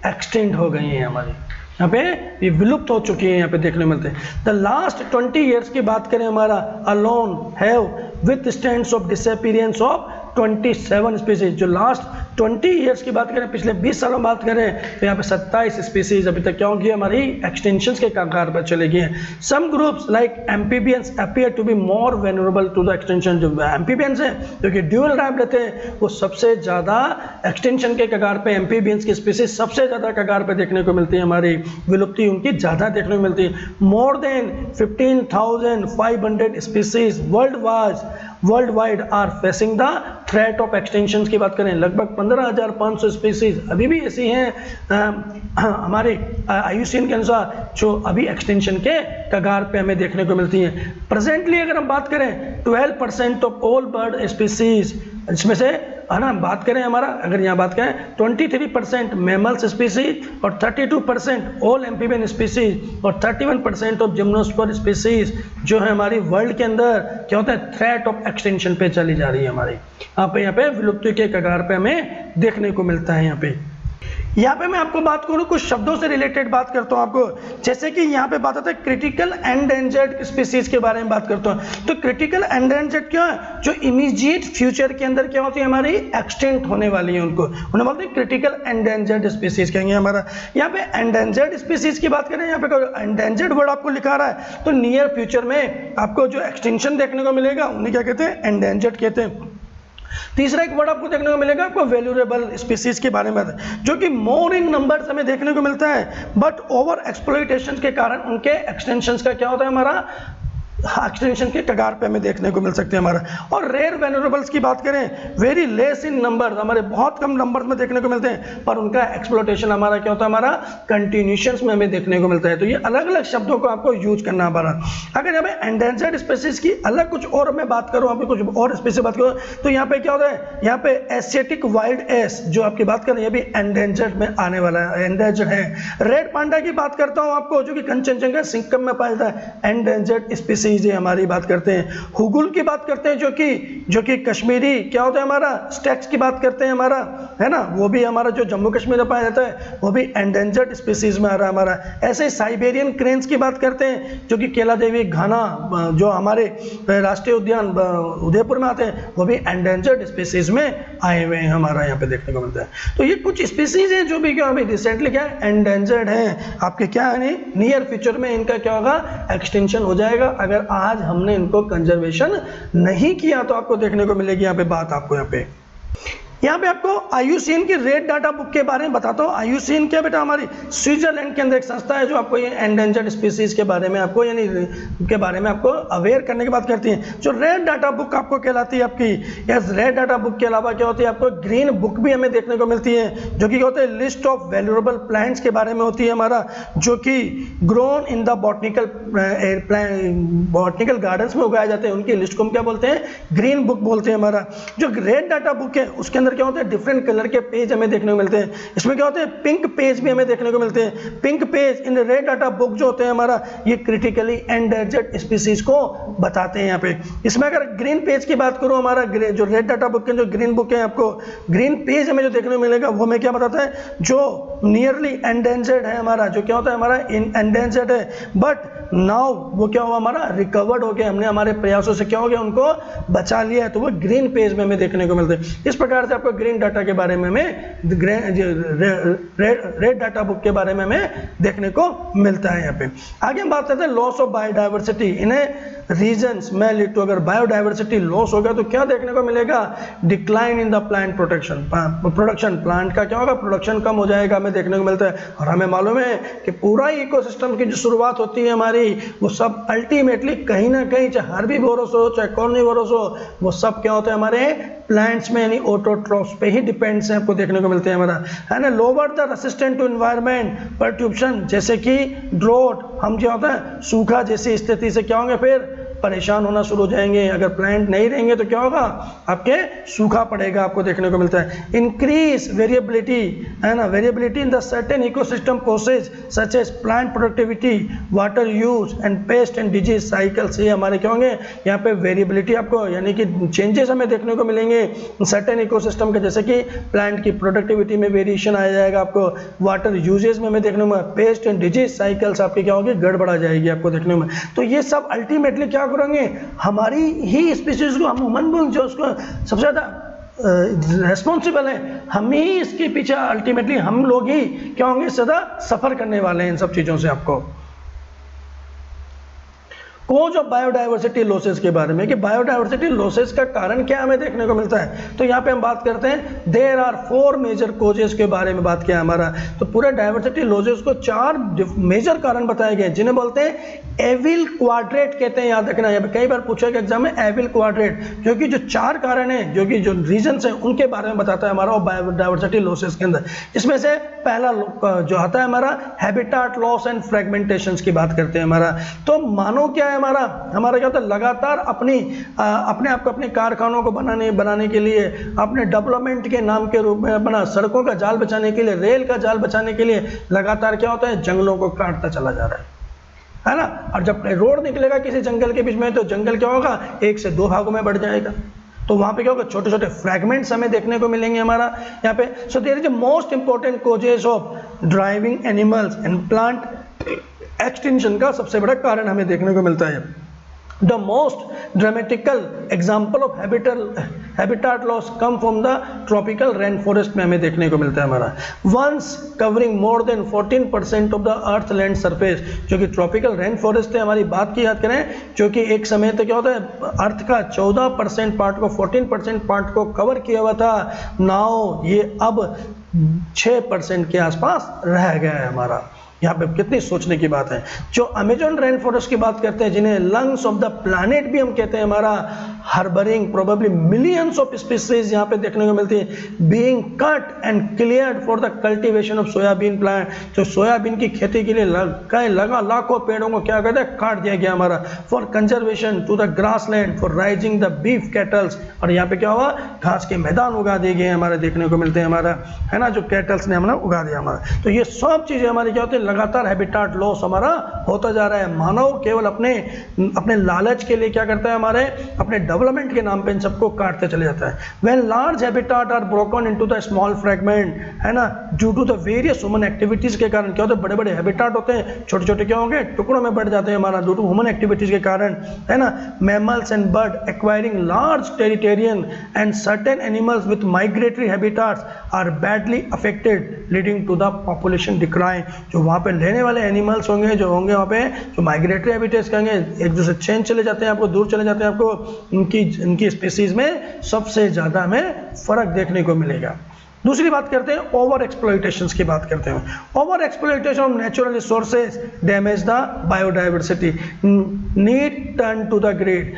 एक्सटेंड हो गई हैं हमारी, यहाँ पे ये विलुप्त हो चुकी है, यहाँ पे देखने मिलते हैं। द लास्ट 20 ईयर्स की बात करें हमारा, alone have with stands of disappearance of 27 species. जो लास्ट 20 ईयर्स की बात करें, पिछले 20 सालों बात करें, तो यहाँ पे 27 स्पीसीज अभी तक क्या होगी हमारी, एक्सटेंशंस के कगार पर चले गए हैं। Some groups like amphibians appear to be more vulnerable to the extinction. जो एम्फीबियंस हैं जो कि ड्यूअल रैप लेते हैं, वो सबसे ज़्यादा एक्सटेंशन के कगार पे, एम्फीबियंस की स्पीसीज सबसे ज़्यादा कगार पे देखने को मिलती है हमारी, विलुप्ति उनकी ज़्यादा देखने को मिलती है। More than 15,500 species worldwide are facing the threat of extinction की बात करें, लगभग 15,500 स्पीसीज अभी भी ऐसी हैं हमारे IUCN के अनुसार जो अभी एक्सटेंशन के कगार पे हमें देखने को मिलती हैं। प्रेजेंटली अगर हम बात करें 12% ऑफ ऑल बर्ड स्पीसीज, इसमें से है ना बात करें हमारा, अगर यहाँ बात करें 23% मैमल्स स्पीसीज और 32% ऑल एम्फीबियन स्पीसीज और 31% ऑफ जिम्नोस्पर्म स्पीसीज जो है हमारी वर्ल्ड के अंदर क्या होता है, थ्रेट ऑफ एक्सटेंशन पे चली जा रही है हमारी, यहाँ पे विलुप्ति के कगार पे हमें देखने को मिलता है। यहाँ पे मैं आपको बात करूँ, कुछ शब्दों से रिलेटेड बात करता हूँ आपको, जैसे कि यहाँ पे बात आता है क्रिटिकल एंडेंजर्ड स्पीसीज के बारे में बात करता हूँ। तो क्रिटिकल एंडेंजर्ड क्या है, जो इमीडिएट फ्यूचर के अंदर क्या होती है हमारी, एक्सटेंट होने वाली है, उनको उन्हें बोलते हैं क्रिटिकल एंडेंजर्ड स्पीसीज कहेंगे हमारा। यहाँ पे एंडेंजर्ड स्पीसीज की बात करें, यहाँ पे एंडेंजर्ड वर्ड आपको लिखा रहा है, तो नियर फ्यूचर में आपको जो एक्सटेंशन देखने को मिलेगा उन्हें क्या कहते हैं, एंडेंजर्ड कहते हैं। तीसरा एक वर्ड आपको देखने को मिलेगा आपको वैल्यूएबल स्पीसीज के बारे में, जो कि मोर इन नंबर्स हमें देखने को मिलता है, बट ओवर एक्सप्लॉइटेशन के कारण उनके एक्सटेंशंस का क्या होता है हमारा, एक्सटेंशन के कगार पे हमें देखने को मिल सकते हैं हमारा। और रेयर वेनरेबल्स की बात करें, वेरी लेस इन नंबर, हमारे बहुत कम नंबर्स में देखने को मिलते हैं, पर उनका एक्सप्लॉइटेशन हमारा क्या होता है, हमारा कंटिन्यूशंस में हमें देखने को मिलता है। तो ये अलग अलग शब्दों को आपको यूज करना हमारा। अगर यहाँ पे एंडेंजर्ड स्पीसीज की अलग कुछ और मैं बात करूँ, यहाँ पे कुछ और स्पीसीज बात करूँ, तो यहाँ पे क्या होता है, यहाँ पे एशियाटिक वाइल्ड एस जो आपकी बात करें, ये भी एंडेंजर्ड में आने वाला है, एंडेंजर्ड है। रेड पांडा की बात करता हूँ आपको, जो कि कंचनजंगा सिंकम में पाया जाता है, एंडेंजर्ड स्पीसीज स्पीसीज है हमारी, बात करते हैं हुगुल की बात करते हैं, जो कि कश्मीरी क्या होता है हमारा स्टेक्स की बात करते हैं हमारा, है ना, वो भी हमारा जो जम्मू कश्मीर में पाया जाता है वो भी एंडेंजर्ड स्पीसीज में आ रहा है हमारा। ऐसे साइबेरियन क्रेन्स की बात करते हैं जो कि केला देवी घाना जो हमारे राष्ट्रीय उद्यान उदयपुर में आते हैं वो भी एंडेंजर्ड स्पीसीज में आए हुए हैं हमारा, यहाँ पे देखने को मिलता है। तो ये कुछ स्पीसीज हैं जो भी क्या अभी रिसेंटली क्या एंडेंजर्ड हैं, आपके क्या है नियर फ्यूचर में इनका क्या होगा एक्सटेंशन हो जाएगा अगर आज हमने इनको कंजर्वेशन नहीं किया। तो आपको देखने को मिलेगी यहाँ पे बात, आपको यहाँ पे आपको IUCN की रेड डाटा बुक के बारे में बताता हूँ। IUCN क्या बेटा हमारी स्विट्जरलैंड के अंदर एक संस्था है जो आपको ये एंडेंजर्ड स्पीसीज के बारे में आपको यानी के बारे में आपको अवेयर करने की बात करती है। जो रेड डाटा बुक आपको कहलाती है आपकी, यस रेड डाटा बुक के अलावा क्या होती है आपको ग्रीन बुक भी हमें देखने को मिलती है जो कि होता है लिस्ट ऑफ वैल्यूएबल प्लांट्स के बारे में होती है हमारा, जो कि grown in the botanical gardens में उगाए जाते हैं, उनकी लिस्ट को हम क्या बोलते हैं ग्रीन बुक बोलते हैं हमारा। जो रेड डाटा बुक है उसके क्या होते हैं डिफरेंट कलर के पेज हमें देखने को मिलते हैं। इसमें क्या होते हैं पिंक पेज भी हमें देखने को मिलते हैं। Pink page in red data book जो होते हैं हमारा ये क्रिटिकली एंडेंजर्ड स्पीसीज को बताते हैं यहाँ पे। इसमें अगर ग्रीन पेज की बात करूं हमारा जो रेड डाटा बुक के जो ग्रीन बुक है आपको ग्रीन पेज हमें जो देखने को मिलेगा वो हमें क्या बताता है जो नियरली एंडेंजर्ड है हमारा, जो क्या होता है हमारा एंडेंजर्ड है बट नाउ वो क्या हुआ हमारा रिकवर्ड हो गया, हमने हमारे प्रयासों से क्या हो गया उनको बचा लिया है, तो वो ग्रीन पेज में हमें देखने को मिलते हैं। इस प्रकार से आपको ग्रीन डाटा के बारे में हमें रेड डाटा बुक के बारे में हमें देखने को मिलता है। यहाँ पे आगे हम बात करते हैं लॉस ऑफ बायोडाइवर्सिटी इन्हें रीजन्स में लीड टू, अगर बायोडाइवर्सिटी लॉस हो गया तो क्या देखने को मिलेगा decline in the plant production, plant का क्या होगा प्रोडक्शन कम हो जाएगा हमें देखने को मिलता है। और हमें मालूम है कि पूरा इकोसिस्टम की जो शुरुआत होती है हमारी वो सब अल्टीमेटली कहीं ना कहीं चाहे हर्बीवोरस हो चाहे कार्निवोरस हो वो सब क्या होता है हमारे प्लांट्स में यानी ऑटोट्रॉफ्स पे ही डिपेंड्स हैं, आपको देखने को मिलते हैं हमारा, है ना। Lower the resistant to environment perturbation जैसे कि ड्रोट, हम क्या होता है सूखा जैसी स्थिति से क्या होंगे फिर परेशान होना शुरू हो जाएंगे। अगर प्लांट नहीं रहेंगे तो क्या होगा आपके सूखा पड़ेगा, आपको देखने को मिलता है। इंक्रीज वेरिएबिलिटी, है ना, variability in the certain ecosystem process such as plant productivity water use and pest and disease cycles, ये हमारे क्या होंगे यहाँ पे वेरिएबिलिटी आपको यानी कि चेंजेस हमें देखने को मिलेंगे सर्टेन इकोसिस्टम के, जैसे कि प्लांट की प्रोडक्टिविटी में वेरिएशन आ जाएगा, आपको वाटर यूजेस में हमें देखने को मिलेगा, पेस्ट एंड डिजीज साइकिल्स आपकी क्या होगी गड़बड़ा जाएगी, आपको देखने में। तो ये सब अल्टीमेटली क्या करेंगे हमारी ही स्पीशीज को, हम ह्यूमन जो उसको सबसे ज़्यादा रेस्पॉन्सिबल है, हम ही इसके पीछे अल्टीमेटली हम लोग ही क्या होंगे सदा सफ़र करने वाले हैं इन सब चीज़ों से। आपको कॉज ऑफ बायोडाइवर्सिटी लॉसेस के बारे में कि बायोडाइवर्सिटी लॉसेस का कारण क्या हमें देखने को मिलता है, तो यहाँ पे हम बात करते हैं देयर आर 4 मेजर कॉजेस के बारे में बात किया हमारा। तो पूरे डाइवर्सिटी लॉसेस को 4 मेजर कारण बताए गए जिन्हें बोलते हैं एविल क्वाड्रेट कहते हैं, याद रखना। यहाँ पे कई बार पूछा गया एग्जाम में एविल क्वाड्रेट, क्योंकि जो 4 कारण है जो कि जो रीजन्स है उनके बारे में बताता है हमारा बायोडाइवर्सिटी लॉसेस के अंदर। इसमें से पहला जो आता है हमारा हैबिटाट लॉस एंड फ्रेगमेंटेशन की बात करते हैं हमारा। तो मानो क्या है हमारा क्या होता है लगातार अपने आप को अपने कारखानों को बनाने के लिए, अपने डेवलपमेंट के नाम के रूप में अपना सड़कों का जाल बचाने के लिए, रेल का जाल बचाने के लिए लगातार क्या होता है जंगलों को काटता चला जा रहा है ना। और जब रोड निकलेगा किसी जंगल के बीच में तो जंगल क्या होगा 1 से 2 भागों में बढ़ जाएगा, तो वहां पे क्या होगा छोटे छोटे फ्रैगमेंट्स हमें देखने को मिलेंगे हमारा यहाँ पे। So there is a most important causes of driving animals and plant extinction का सबसे बड़ा कारण हमें देखने को मिलता है। The most dramatical example of habitat loss come from the tropical rain forest में हमें देखने को मिलता है हमारा। Once covering more than 14% of the earth land surface, जो कि ट्रॉपिकल रेन फॉरेस्ट है हमारी बात की याद करें, जो कि एक समय तक क्या होता है अर्थ का 14% पार्ट को 14% पार्ट को कवर किया हुआ था, नाउ ये अब 6% के आसपास रह गया है हमारा। यहाँ पे कितनी सोचने की बात है। जो अमेजन रेन फॉरेस्ट की बात करते हैं जिन्हें लंग्स ऑफ द प्लैनेट भी हम कहते हैं हमारा, harbouring probably millions of species यहाँ पे देखने को मिलती है, being cut and cleared for the cultivation of soybean plant, जो सोयाबीन की खेती के लिए लगा लाखों पेड़ों को क्या कहते हैं काट दिया गया हमारा, for conservation to the grassland for raising the beef cattles, और यहाँ पे क्या हुआ घास के मैदान उगा दिए गए हमारे देखने को मिलते हैं हमारा, है ना, जो कैटल्स ने हमने उगा दिया हमारा। तो ये सब चीजें हमारी क्या होती है लगातार हैबिटाट लॉस हमारा होता जा रहा है। मानव केवल अपने लालच के लिए क्या करता है, हमारे अपने डेवलपमेंट के नाम पे इन सबको काटते चले जाता है। When large habitat are broken into the small fragment, है ना, due to the various human activities के कारण क्या होता है, बड़े बड़े हैबिटाट होते हैं, छोटे छोटे क्या होंगे, टुकड़ों में बढ़ जाते हैं हमारा, ड्यू टू ह्यूमन एक्टिविटीज के कारण, है ना। Mammals and bird acquiring large territories and certain animals with migratory habitats are badly affected leading to the population decline. जो वहाँ पे रहने वाले एनिमल्स होंगे, जो होंगे वहाँ पे, जो माइग्रेटरी हैबिटेट्स कहेंगे, एक दूसरे चेंज चले जाते हैं, आपको दूर चले जाते हैं, आपको इनकी स्पीसीज में सबसे ज़्यादा हमें फर्क देखने को मिलेगा। दूसरी बात करते हैं ओवर एक्सप्लॉइटेशंस की बात करते हैं। Over exploitation of natural resources damage the biodiversity, need turn to the greed.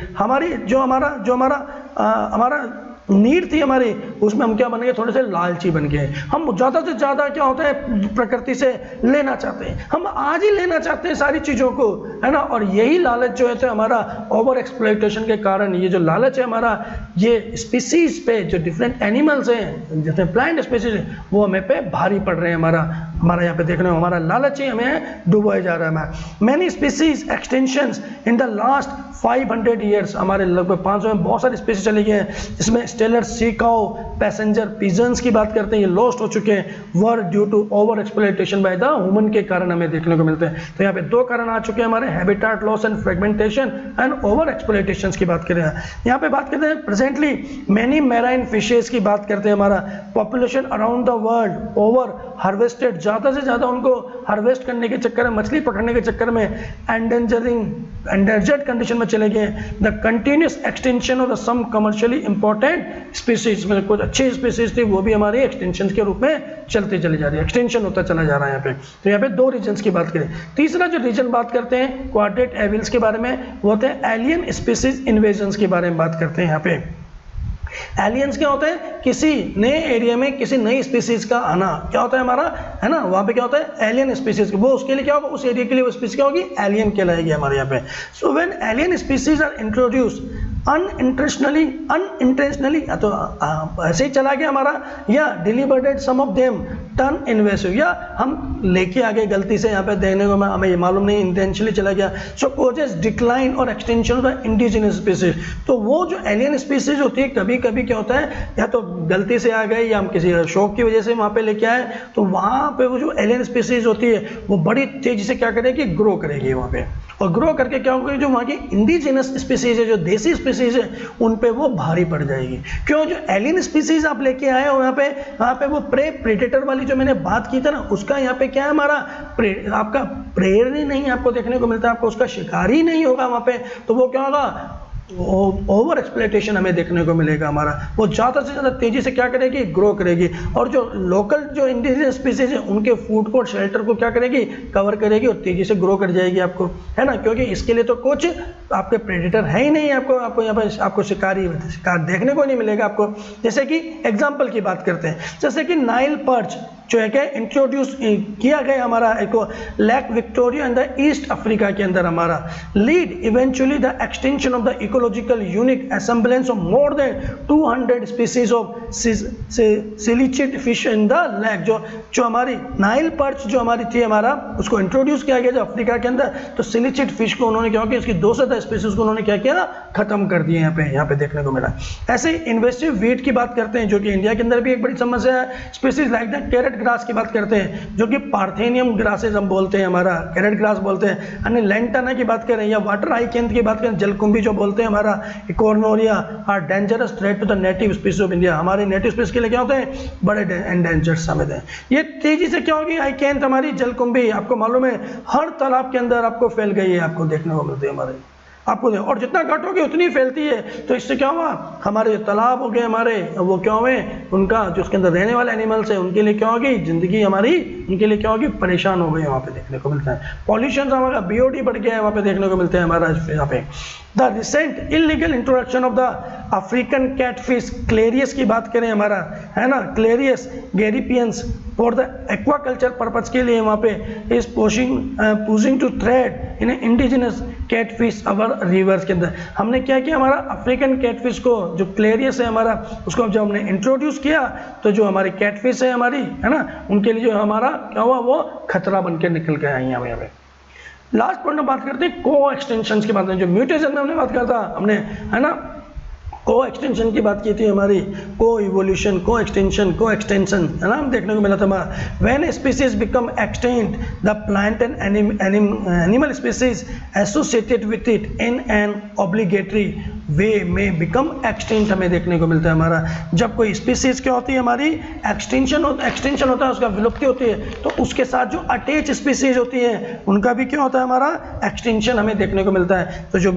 जो हमारा नीड थी हमारी, उसमें हम क्या बन गए, थोड़े से लालची बन गए। हम ज़्यादा से ज़्यादा क्या होता है, प्रकृति से लेना चाहते हैं, हम आज ही लेना चाहते हैं सारी चीज़ों को, है ना। और यही लालच जो है तो हमारा ओवर एक्सप्लॉइटेशन के कारण, ये जो लालच है हमारा, ये स्पीसीज पे, जो डिफरेंट एनिमल्स हैं, जितने प्लांट स्पीसीज हैं, वो हमें पे भारी पड़ रहे हैं। हमारा यहाँ पे देखने में हमारा लालच ही हमें डुबोया जा रहा है। Many species extensions in the last 500 years, हमारे लगभग 500 में बहुत सारी स्पीसीज चली गई हैं, जिसमें Steller sea cow, passenger pigeons की बात करते हैं, ये लॉस्ट हो चुके हैं, were due to over exploitation by the human के कारण हमें देखने को मिलते हैं। तो यहाँ पे दो कारण आ चुके हैं हमारे, habitat loss and fragmentation and over exploitation की बात करें। यहाँ पे बात करते हैं प्रेजेंटली मैनी मैराइन फिशेज की बात करते हैं। हमारा population around the world over harvested, ज़्यादा से ज़्यादा उनको हार्वेस्ट करने के चक्कर में, मछली पकड़ने के चक्कर में एंडर्जर्ड कंडीशन में चले गए। The continuous extinction of the some commercially important species, में कुछ अच्छी स्पीसीज थी, वो भी हमारी एक्सटेंशन के रूप में चलती चली जा रही है, एक्सटेंशन होता चला जा रहा है यहाँ पे। तो यहाँ पे दो रीजन्स की बात करें। तीसरा जो रीजन बात करते हैं क्वाड्रेट एविल्स के बारे में, वो होते हैं एलियन स्पीसीज इन्वेजन्स के बारे में बात करते हैं। यहाँ पे एलियंस क्या होते हैं, किसी नए एरिया में किसी नई स्पीसीज का आना, क्या होता है हमारा, है ना, वहाँ पे क्या होता है, एलियन स्पीसीज, वो उसके लिए क्या होगा, उस एरिया के लिए वो स्पीसीज क्या होगी, एलियन कहलाएगी हमारे यहाँ पे। So when alien species are introduce unintentionally तो ऐसे ही चला गया हमारा, या deliberately some of them turn invasive, या हम लेके आ गए गलती से, यहाँ पे देखने को हमें ये मालूम नहीं, इंटेंशनली चला गया। सो कोजेस डिक्लाइन और extension of the indigenous species. तो वो जो एलियन स्पीसीज होती है, कभी कभी क्या होता है, या तो गलती से आ गए, या हम किसी शौक की वजह से वहाँ पे लेके आए, तो वहाँ पे वो जो एलियन स्पीसीज होती है, वो बड़ी तेजी से क्या करेगी, ग्रो करेगी वहाँ पे, और ग्रो करके क्या होगा, जो वहाँ की इंडिजिनस स्पीसीज है, जो देसी स्पीसीज है, उन पे वो भारी पड़ जाएगी। क्यों, जो एलियन स्पीसीज आप लेके आए हो वहाँ पे वो प्रेडेटर वाली जो मैंने बात की थी ना, उसका यहाँ पे क्या है, हमारा आपका प्रेयर ही नहीं आपको देखने को मिलता है, आपको उसका शिकार ही नहीं होगा वहाँ पे, तो वो क्या होगा, ओवर एक्सप्लॉइटेशन हमें देखने को मिलेगा हमारा। वो ज़्यादा से ज़्यादा तेज़ी से क्या करेगी, ग्रो करेगी, और जो लोकल जो इंडिजिनस स्पीसीज है, उनके फूड को, शेल्टर को क्या करेगी, कवर करेगी, और तेज़ी से ग्रो कर जाएगी आपको, है ना, क्योंकि इसके लिए तो कुछ आपके प्रेडेटर है ही नहीं, आपको यहाँ पर आपको शिकार देखने को नहीं मिलेगा आपको। जैसे कि एग्जाम्पल की बात करते हैं, जैसे कि नाइल पर्च जो है क्या इंट्रोड्यूस किया गया हमारा एक Lake Victoria in the East Africa के अंदर, हमारा lead eventually the extension of the ecological unique assemblance of more than 200 species of cichlid fish in the lake. जो हमारी नाइल पर्च जो हमारी थी, हमारा उसको इंट्रोड्यूस किया गया जो अफ्रीका के अंदर, तो सिलिचिड फिश को उन्होंने क्या किया, इसकी 200 स्पीसीज को उन्होंने क्या किया, खत्म कर दिए यहाँ पे देखने को मिला। ऐसे इन्वेसिव वीट की बात करते हैं, जो कि इंडिया के अंदर भी एक बड़ी समस्या है। Species like the carrot grass की बात करते हैं, जो कि पार्थेनियम ग्रासेज हम बोलते हैं, हमारा कैरेट ग्रास बोलते हैं। अन्य लैंटाना की बात करें, या वाटर हाइकेंथ की बात करें, जलकुंभी जो बोलते हैं, हमारा Eichhornia are dangerous threat to the native species of India. हमारे नेटिव स्पीसीज के लिए क्या होते हैं, बड़े एंडेंजर्ड समझते हैं। ये तेजी से क्या होगी, हाइकेंथ हमारी जलकुंभी, आपको मालूम है हर तालाब के अंदर आपको फैल गई है, आपको देखने को मिलती है हमारे, आपको और जितना काटोगे उतनी फैलती है। तो इससे क्या हुआ, हमारे जो तालाब हो गए हमारे, वो क्या हुए, उनका जो उसके अंदर रहने वाले एनिमल्स है, उनके लिए क्या होगी, जिंदगी हमारी उनके लिए क्या होगी, परेशान हो गई, वहाँ पे देखने को मिलता है। पॉल्यूशन हमारा BOD बढ़ गया है, वहाँ पे देखने को मिलते हैं हमारा यहाँ पे। The recent illegal introduction of the African catfish Clarias की बात करें हमारा, है ना, Clarias gariepinus for the aquaculture purpose के लिए वहाँ पे is pushing to threat in indigenous catfish our rivers के अंदर। हमने क्या किया, हमारा अफ्रीकन कैटफिश को जो क्लेरियस है हमारा, उसको जब हमने इंट्रोड्यूस किया तो जो हमारी कैटफिश है हमारी, है ना, उनके लिए जो हमारा क्या हुआ, वो खतरा बन के निकल के आई यहाँ पे। लास्ट पॉइंट में बात करते हैं को एक्सटेंशन की बात करें, जो म्यूटेशन में हमने बात किया था हमने, है ना, को एक्सटेंशन की बात की थी हमारी, को इवोल्यूशन, को एक्सटेंशन, है ना, हम देखने को मिला था हमारा। When species become extinct the plant and animal species associated with it in an obligatory way में बिकम एक्सटेंट, हमें देखने को मिलता है हमारा। जब कोई स्पीसीज क्या होती है हमारी, एक्सटेंशन होता है, उसका विलुप्ति होती है, तो उसके साथ जो अटैच स्पीसीज होती है उनका भी क्या होता है हमारा, एक्सटेंशन हमें देखने को मिलता है। तो जो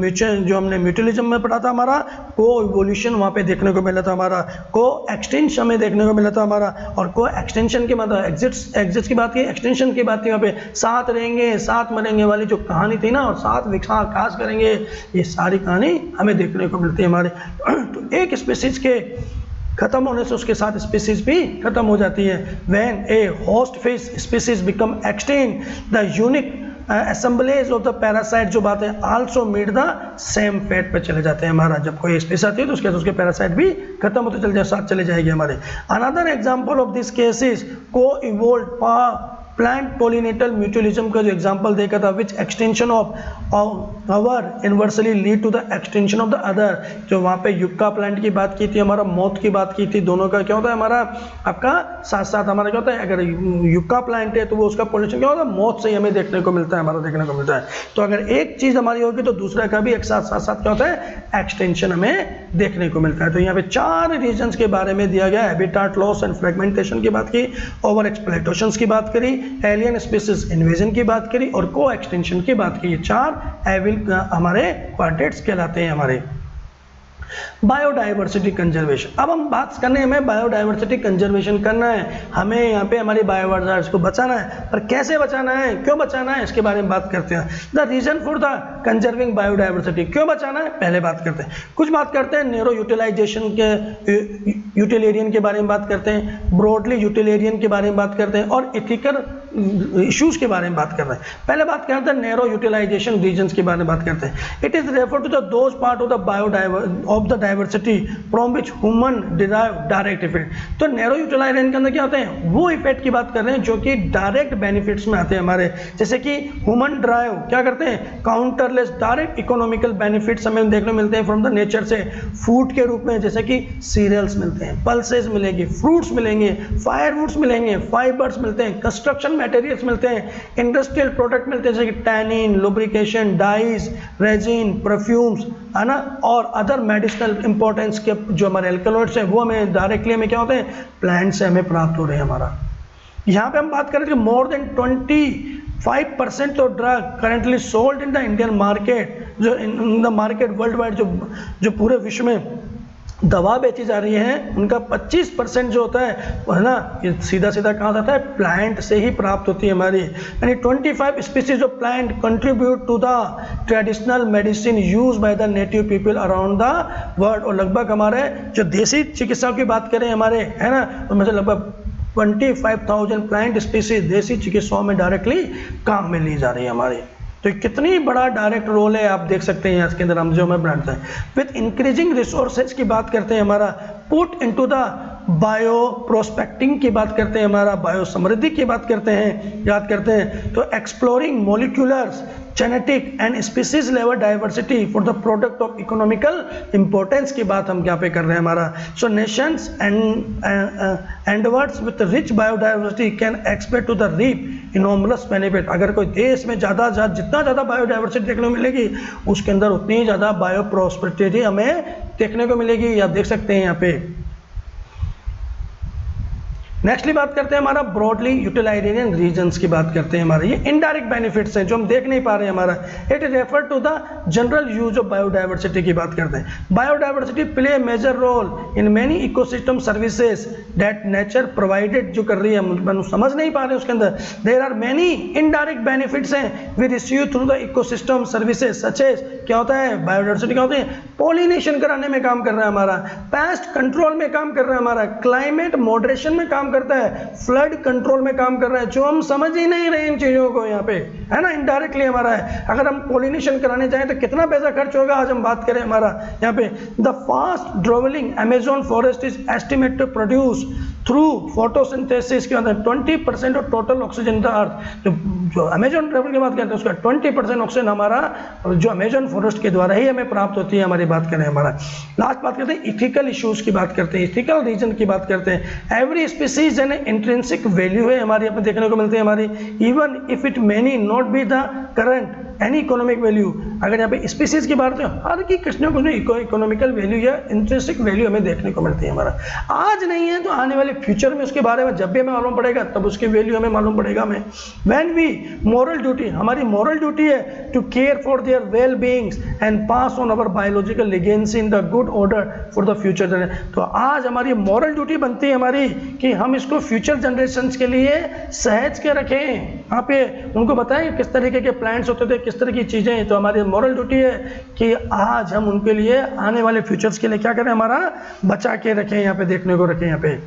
हमने म्यूचुअलिज्म में पढ़ा था हमारा, को इवोल्यूशन वहाँ पे देखने को मिला था हमारा, को एक्सटेंशन हमें देखने को मिला था हमारा, और को एक्सटेंशन के मतलब एग्जिट्स की बात की, एक्सटेंशन की बात की, वहाँ पे साथ रहेंगे साथ मरेंगे वाली जो कहानी थी ना, और साथ विकास करेंगे, ये सारी कहानी हमें देखने को मिलती है हमारे। तो एक स्पीसीज के खत्म होने से उसके साथ स्पीसीज भी खत्म हो जाती है। When a host fish species become extinct the unique assemblage of the parasite, जो बात है, also meet the same fate पे चले जाते हैं हमारा। जब कोई स्पीसीज आती है तो उसके पैरासाइट भी खत्म होते चले जाए, साथ चले जाएगी हमारे। Another example of this case is co evolve plant pollinator mutualism का जो एग्जांपल देखा था, which extension of our inversely lead to the extension of the other. जो वहाँ पे युक्का प्लांट की बात की थी, हमारा मौत की बात की थी, दोनों का क्या होता है हमारा, आपका साथ साथ हमारा क्या होता है, अगर युक्का प्लांट है तो वो उसका पोलिनेशन क्या होता है, मौत से ही हमें देखने को मिलता है, हमारा देखने को मिलता है। तो अगर एक चीज़ हमारी होगी तो दूसरा का भी एक साथ साथ क्या होता है, एक्सटेंशन हमें देखने को मिलता है। तो यहाँ पे 4 रीजन्स के बारे में दिया गया, हैबिटाट लॉस एंड फ्रेगमेंटेशन की बात की, ओवर एक्सप्लॉयटेशन की बात करी, एलियन स्पीसीज इन्वेजन की बात करी, और को एक्सटेंशन की बात की। ये 4 एविल हमारे क्वाड्रेंट्स कहलाते हैं हमारे। बायोडाइवर्सिटी कंजर्वेशन, अब हम बात करने हमें बायोडाइवर्सिटी कंजर्वेशन करना है, हमें यहाँ पे हमारी बायोडाइवर्सिटी को बचाना है, पर कैसे बचाना है, क्यों बचाना है, इसके बारे में बात करते हैं। The reason for the conserving biodiversity, क्यों बचाना है पहले बात करते हैं। कुछ बात करते हैं नैरो यूटिलाइजेशन के, यूटिलियरियन के बारे में बात करते हैं, ब्रॉडली यूटिलियरियन के बारे में बात करते हैं, और इथिकल इश्यूज के बारे में बात कर रहे हैं। पहले बात करते हैं नैरो यूटिलाइजेशन रीजन्स के बारे में बात करते हैं। It is refer to the those part of the of the diversity from which human derive direct effect. तो नैरो यूटिलाइजेशन के अंदर क्या होते हैं, वो इफेक्ट की बात कर रहे हैं जो कि डायरेक्ट बेनिफिट्स में आते हैं हमारे, जैसे कि ह्यूमन ड्राइव क्या करते हैं, काउंटरलेस डायरेक्ट इकोनॉमिकल बेनिफिट्स हमें देखने को मिलते हैं फ्रॉम द नेचर से, फूड के रूप में, जैसे कि सीरियल्स मिलते हैं, पल्सेस मिलेंगे, फ्रूट्स मिलेंगे, फायरवुड्स मिलेंगे, फाइबर्स मिलते हैं, कंस्ट्रक्शन मटेरियल्स मिलते हैं, इंडस्ट्रियल प्रोडक्ट मिलते हैं, जैसे कि tannin, lubrication, dyes, resin, perfumes, है ना, और अदर मेडिसिनल इंपॉर्टेंस के जो हमारे एल्कलॉइड्स हैं वो हमें डायरेक्टली हमें क्या होते हैं, प्लांट से हमें प्राप्त हो रहे हैं हमारा। यहाँ पे हम बात करें कि more than 25% of drug currently sold in the Indian market, जो in the market world wide जो पूरे विश्व में दवा बेची जा रही है, उनका 25% जो होता है ना, ये सीधा सीधा कहा जाता है प्लांट से ही प्राप्त होती है हमारी। यानी 25 species of plant contribute to the traditional medicine use by the native people around the world. और लगभग हमारे जो देसी चिकित्सा की बात करें हमारे, है ना, उनमें से लगभग 25,000 प्लांट स्पीसीज देसी चिकित्साओं में डायरेक्टली काम में ली जा रही है हमारी। तो कितनी बड़ा डायरेक्ट रोल है, आप देख सकते हैं इसके अंदर हम जो हमें बनाते हैं। विद इंक्रीजिंग रिसोर्सेज की बात करते हैं हमारा, put into the bio prospecting की बात करते हैं हमारा, बायो समृद्धि की बात करते हैं, याद करते हैं। तो exploring moleculars, genetic and species level diversity for the product of economical importance की बात हम यहाँ पे कर रहे हैं हमारा। So nations and words with rich biodiversity can expect to the reap enormous benefit. अगर कोई देश में जितना ज़्यादा बायोडाइवर्सिटी देखने को मिलेगी, उसके अंदर उतनी ही ज़्यादा बायो प्रॉस्पेरिटी हमें देखने को मिलेगी, आप देख सकते हैं यहाँ पे। नेक्स्टली बात करते हैं हमारा ब्रॉडली यूटिलाइटेरियन रीजन्स की बात करते हैं हमारे। ये इनडायरेक्ट बेनिफिट्स हैं जो हम देख नहीं पा रहे हैं हमारा। It refer to the general use of biodiversity की बात करते हैं। Biodiversity play major role in many ecosystem services that nature provided, जो कर रही है हम समझ नहीं पा रहे उसके अंदर। There are many indirect benefits हैं we receive through the ecosystem services such as, क्या होता है बायोडाइवर्सिटी, क्या होती है, पॉलिनेशन कराने में काम कर रहा है हमारा, पेस्ट कंट्रोल में काम कर रहा है हमारा, क्लाइमेट मॉडरेशन में काम करता है, फ्लड कंट्रोल में काम कर रहा है, जो हम समझ ही नहीं रहे इन चीज़ों को यहाँ पे, है ना, इनडायरेक्टली हमारा है। अगर हम पोलिनेशन कराने जाएं तो कितना पैसा खर्च होगा, आज हम बात करें हमारा यहाँ पे। The fast dwindling Amazon forest is estimated to produce through photosynthesis के अंदर 20% of total oxygen the earth. जो अमेजोन ड्रोवल की बात करते हैं उसका 20% ऑक्सीजन हमारा जो अमेजोन फॉरेस्ट के द्वारा ही हमें प्राप्त होती है। हमारी बात करें हमारा लास्ट बात करते हैं इथिकल इश्यूज की बात करते हैं, इथिकल रीजन की बात करते हैं। Every species N intrinsic value है हमारी, अपने देखने को मिलती है हमारी, even if it many not be the current any economic value. अगर यहाँ पे स्पीसीज की बात करें, हर की कुछ ना कुछ इकोनॉमिकल वैल्यू या इंट्रिंसिक वैल्यू हमें देखने को मिलती है हमारा। आज नहीं है तो आने वाले फ्यूचर में उसके बारे में जब भी हमें मालूम पड़ेगा तब उसकी वैल्यू हमें मालूम पड़ेगा हमें। व्हेन वी मोरल ड्यूटी, हमारी मोरल ड्यूटी है to care for their well beings and pass on our biological legacy in the good order for the future generation. तो आज हमारी मोरल ड्यूटी बनती है हमारी कि हम इसको फ्यूचर जनरेशन के लिए सहज के रखें, यहाँ पे उनको बताएं किस तरीके के प्लान्स होते थे, किस तरह की चीज़ें। तो हमारी मोरल ड्यूटी है कि आज हम उनके लिए आने वाले फ्यूचर्स के लिए क्या करें, हमारा बचा के रखें, यहाँ पे देखने को रखें यहाँ पे।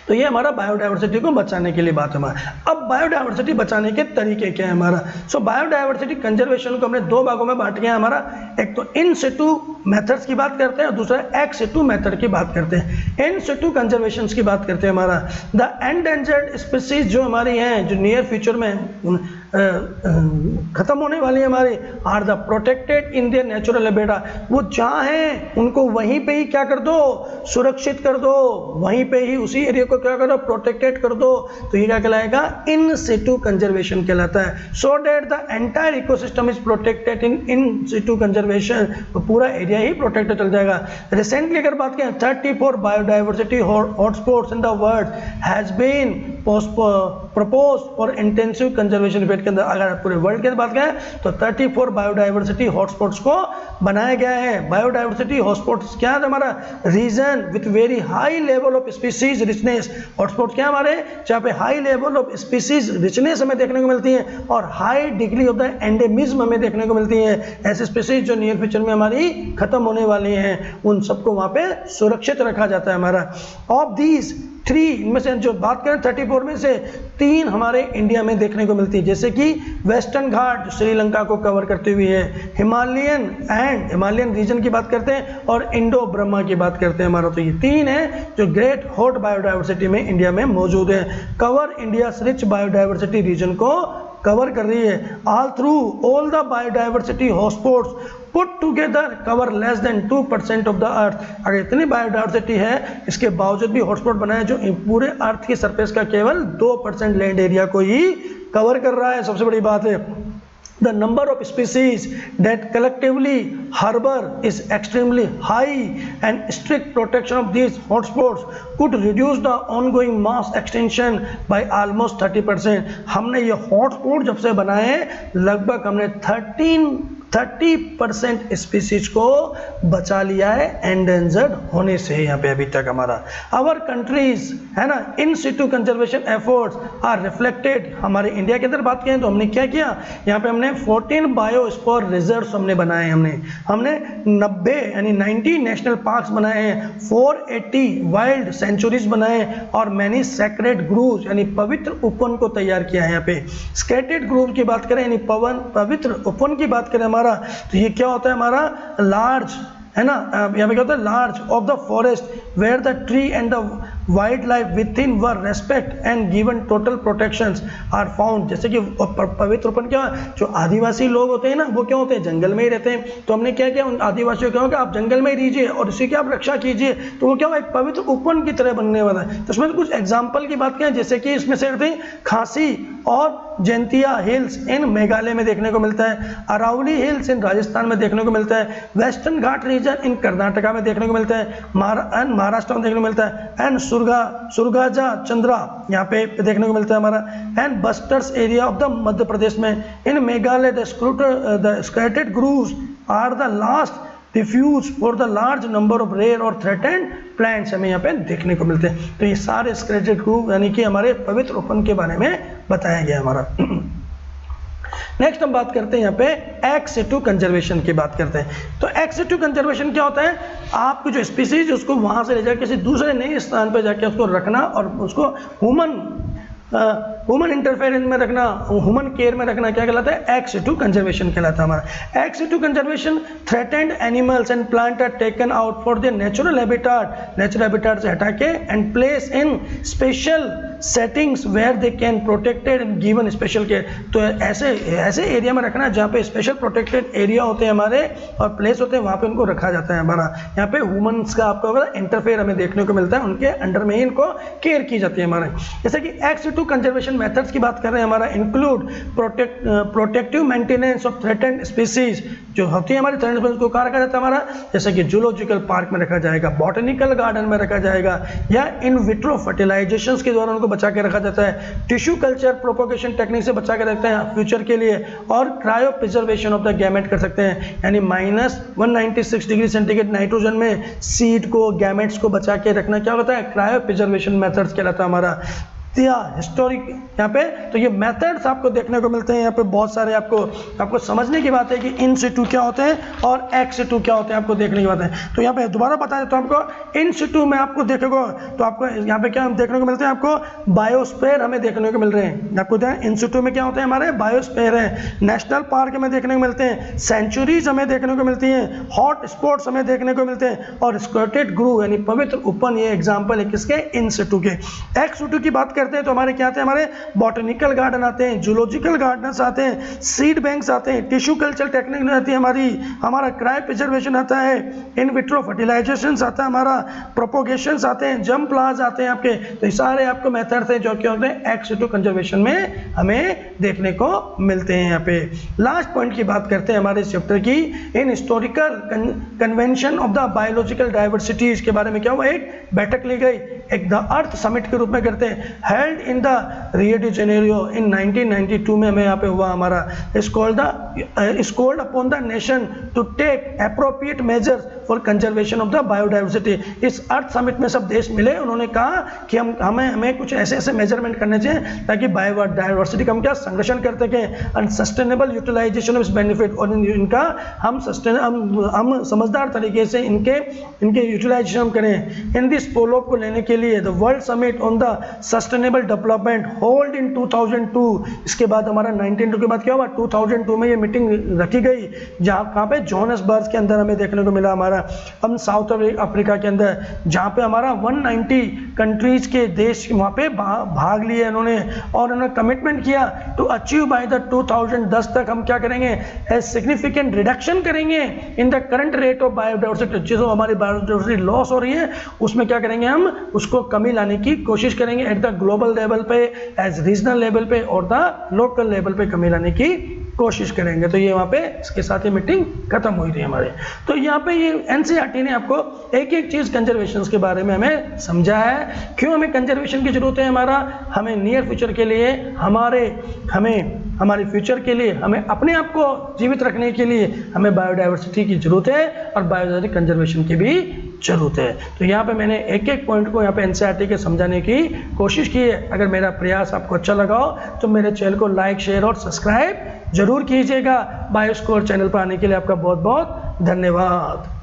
तो ये हमारा बायोडाइवर्सिटी को बचाने के लिए बात है हमारा। अब बायोडाइवर्सिटी बचाने के तरीके क्या है हमारा। सो बायोडाइवर्सिटी कंजर्वेशन को हमने दो भागों में बांट किया हमारा। एक तो इन सिटू मेथड्स की बात करते हैं और दूसरा एक्स सिटू मेथड की बात करते हैं। इन सिटू कंजर्वेशन की बात करते हैं हमारा। द एंडेंजर्ड स्पीसीज जो हमारी हैं, जो नियर फ्यूचर में खत्म होने वाली है हमारी, are the protected in their natural habitat. वो जहाँ हैं उनको वहीं पे ही क्या कर दो, सुरक्षित कर दो, वहीं पे ही उसी एरिया को क्या करो, प्रोटेक्टेड कर दो। तो ये क्या कहलाएगा, इन सिटू कंजर्वेशन कहलाता है। So that the entire ecosystem is protected in situ conservation, तो पूरा एरिया ही प्रोटेक्टेड चल जाएगा। रिसेंटली अगर बात करें 34 biodiversity hotspots in the world has been proposed for intensive conservation effect के अंदर। अगर पूरे वर्ल्ड की बात करें तो 34 बायोडाइवर्सिटी हॉटस्पॉट्स को बनाया गया है। बायोडाइवर्सिटी हॉटस्पॉट्स क्या है हमारा, region with very high level of species richness. Hotspot क्या हमारे, जहाँ पे high level of species richness हमें देखने को मिलती है और high degree of the endemism हमें देखने को मिलती है। ऐसे स्पीसीज जो नियर फ्यूचर में हमारी खत्म होने वाली हैं, उन सबको वहाँ पे सुरक्षित रखा जाता है हमारा। ऑफ दीज 3, इनमें से जो बात करें 34 में से 3 हमारे इंडिया में देखने को मिलती है, जैसे कि वेस्टर्न घाट जो श्रीलंका को कवर करती हुई है, हिमालयन रीजन की बात करते हैं और इंडो ब्रह्मा की बात करते हैं हमारा। तो ये 3 है जो ग्रेट हॉट बायोडाइवर्सिटी में इंडिया में मौजूद है। Cover India rich biodiversity region को कवर कर रही है। All the biodiversity hotspots put together cover less than 2% of the earth. अगर इतनी बायोडाइवर्सिटी है, इसके बावजूद भी हॉटस्पॉट बनाए जो पूरे अर्थ की सरफेस का केवल 2% लैंड एरिया को ही कवर कर रहा है। सबसे बड़ी बात है the number of species that collectively harbor is extremely high and strict protection of these hotspots could reduce the ongoing mass extinction by almost 30%। हमने ये हॉटस्पॉट जब से बनाए लगभग हमने 30% स्पीसीज को बचा लिया है एंडेंजर्ड होने से यहाँ पे अभी तक हमारा। आवर कंट्रीज है ना in situ conservation efforts are reflected. हमारे इंडिया के अंदर बात करें तो हमने क्या किया, यहाँ पे हमने 14 बायोस्फीयर रिजर्व्स हमने बनाए हैं। हमने 90 यानी 90 नेशनल पार्क्स बनाए हैं, 480 वाइल्ड सेंचुरीज बनाए और मैनी सेक्रेड ग्रूव्स यानी पवित्र उपवन को तैयार किया है। यहाँ पे स्केटेड ग्रूव की बात करें यानी पवित्र उपवन की बात करें हमारा, तो ये क्या होता है हमारा, लार्ज है ना, यहाँ पे क्या होता है, large of the forest where the tree and the wildlife within were respect and given total protections are found. जैसे कि पवित्र उपवन क्या, जो आदिवासी लोग होते हैं ना, वो क्या होते हैं, जंगल में ही रहते हैं। तो हमने क्या किया, उन आदिवासियों को कहा कि आप जंगल में ही रहिए और इसी की आप रक्षा कीजिए। तो वो क्या हुआ, एक पवित्र उपवन की तरह बनने वाला है। तो इसमें कुछ एग्जाम्पल की बात करें, जैसे कि इसमें से खासी और जैंतिया हिल्स इन मेघालय में देखने को मिलता है, अरावली हिल्स इन राजस्थान में देखने को मिलता है, वेस्टर्न घाट रीजन इन कर्नाटका में देखने को मिलता है, महाराष्ट्र में देखने को मिलता है, एंड सुरगाजा चंद्रा यहाँ पे देखने को मिलता है हमारा, and bustards area of the Madhya Pradesh में। In Meghalaya the sacred groves are the last refuge for the large number of rare और थ्रेटेंड प्लांट्स हमें यहाँ पे देखने को मिलते हैं। तो ये सारे स्केटेड ग्रूव यानी कि हमारे पवित्र उपवन के बारे में बताया गया हमारा। नेक्स्ट हम बात करते हैं यहाँ पे एक्स सिटू कंजर्वेशन की बात करते हैं। तो एक्स सिटू कंजर्वेशन क्या होता है, आपको जो स्पीसीज उसको वहाँ से ले जाकर किसी दूसरे नए स्थान पर जाके उसको रखना और उसको ह्यूमन इंटरफेरेंस में रखना, ह्यूमन केयर में रखना, क्या कहलाता है, एक्स सिटू कंजर्वेशन कहलाता है हमारा। Ex situ conservation, threatened animals and plant are taken out for their natural habitat से हटा के and place in special settings where they can protected and given special care. तो ऐसे एरिया में रखना जहाँ पे स्पेशल प्रोटेक्टेड एरिया होते हैं हमारे और प्लेस होते हैं, वहाँ पे उनको रखा जाता है हमारा। यहाँ पे ह्यूमंस का आपको इंटरफेयर हमें देखने को मिलता है, उनके अंडर में ही इनको केयर की जाती है हमारे। जैसे कि एक्स सिटू कंजर्वेशन मेथड्स की बात कर रहे हैं हमारा, include protective maintenance of threatened species, जो होती है हमारी थ्रेटेंड स्पीसीज को कहाँ रखा जाता है हमारा, जैसे कि जूलॉजिकल पार्क में रखा जाएगा, बॉटनिकल गार्डन में रखा जाएगा, या इन विट्रो फर्टिलाइजेशन के द्वारा उनको बचा के रखा जाता है, टिश्यू कल्चर प्रोपोगेशन टेक्निक से बचा के रखते हैं फ्यूचर के लिए, और cryo preservation of the gamete कर सकते हैं, यानी -196 डिग्री सेंटीग्रेड नाइट्रोजन में सीड को, गैमेट्स को बचा के रखना क्या होता है, क्रायो प्रिजर्वेशन मेथड्स कहलाता है हमारा। हिस्टोरिक यहाँ पे तो ये मेथड्स आपको देखने को मिलते हैं यहाँ पे बहुत सारे। आपको समझने की बात है कि इन सिटू क्या होते हैं और एक्स सिटू क्या होते हैं, आपको देखने की बात है। तो यहाँ पे दोबारा बता देता हूँ आपको, इन सिटू में आपको देखेगा तो आपको यहाँ पे क्या देखने को मिलते हैं, आपको बायोस्फीयर हमें देखने को मिल रहे हैं। आपको इन सिटू में क्या होते हैं, हमारे बायोस्फीयर है, नेशनल पार्क हमें देखने को मिलते हैं, सेंचुरीज हमें देखने को मिलती हैं, हॉट स्पॉट्स हमें देखने को मिलते हैं, और स्कर्टेड ग्रूव यानी पवित्र उपवन, ये एग्जाम्पल है किसके, इन सिटू के। एक्स सिटू की बात करते हैं तो हमारे क्या आते हैं, हमारे बॉटनिकल गार्डन आते हैं, जूलॉजिकल गार्डन्स आते हैं, सीड बैंक्स आते हैं, टिश्यू कल्चर टेक्निक आती है हमारा क्रायो प्रिजर्वेशन आता है, इन विट्रो फर्टिलाइजेशन आता है हमारा, प्रोपोगेशन आते हैं, जंप प्लाज आते हैं आपके। तो ये सारे आपको मेथड्स हैं जो क्या होते हैं एक्स सिटू कंजर्वेशन में हमें देखने को मिलते हैं। यहाँ पे लास्ट पॉइंट की बात करते हैं हमारे चैप्टर की, in historical convention of the biological diversity, इसके बारे में क्या हुआ, एक बैठक ली गई, एक द अर्थ समिट के रूप में करते हैं, held in the Rio de Janeiro in 1992 में हमें यहाँ पे हुआ हमारा। It's called upon the nation to take appropriate measures for conservation of the biodiversity. इस अर्थ समिट में सब देश मिले, उन्होंने कहा कि हमें कुछ ऐसे मेजरमेंट करने चाहिए ताकि बायोडाइवर्सिटी का हम क्या संरक्षण कर सकें, एंड सस्टेनेबल यूटिलाइजेशन ऑफ इस बेनिफिट, और इनका हम समझदार तरीके से इनके यूटिलाइजेशन करें। इन दिस पोलो को लेने के लिए the world summit on the sustainable development hold in 2002, इसके बाद हमारा 1992 के बाद क्या हुआ, 2002 में ये मीटिंग रखी गई, जहाँ कहाँ पे जोहान्सबर्ग के अंदर हमें देखने को मिला हमारा, हम साउथ अफ्रीका के अंदर, जहाँ पे हमारा 190 कंट्रीज के देश वहाँ पे भाग लिए उन्होंने, और उन्होंने कमिटमेंट किया टू अचीव बाय द 2010 तक हम क्या करेंगे, ए सिग्निफिकेंट रिडक्शन करेंगे in the current rate of biodiversity, जो हमारी बायोडाइवर्सिटी लॉस हो रही है उसमें क्या करेंगे, हम उसको कमी लाने की कोशिश करेंगे एट द ग्लोबल लेवल पे, एज रीजनल लेवल पे और द लोकल लेवल पे कमी लाने की कोशिश करेंगे। तो ये वहाँ पे इसके साथ ही मीटिंग खत्म हुई थी हमारे। तो यहाँ पे ये एनसीईआरटी ने आपको एक एक चीज़ कंजर्वेशन के बारे में हमें समझा है, क्यों हमें कंजर्वेशन की जरूरत है, हमें नियर फ्यूचर के लिए, हमारे फ्यूचर के लिए, हमें अपने आप को जीवित रखने के लिए हमें बायोडाइवर्सिटी की जरूरत है और बायोडाइवर्सिटी कंजर्वेशन की भी जरूरत है। तो यहाँ पे मैंने एक एक पॉइंट को यहाँ पे एनसीईआरटी के समझाने की कोशिश की है। अगर मेरा प्रयास आपको अच्छा लगा हो तो मेरे चैनल को लाइक, शेयर और सब्सक्राइब जरूर कीजिएगा। बायोस्कोर चैनल पर आने के लिए आपका बहुत बहुत धन्यवाद।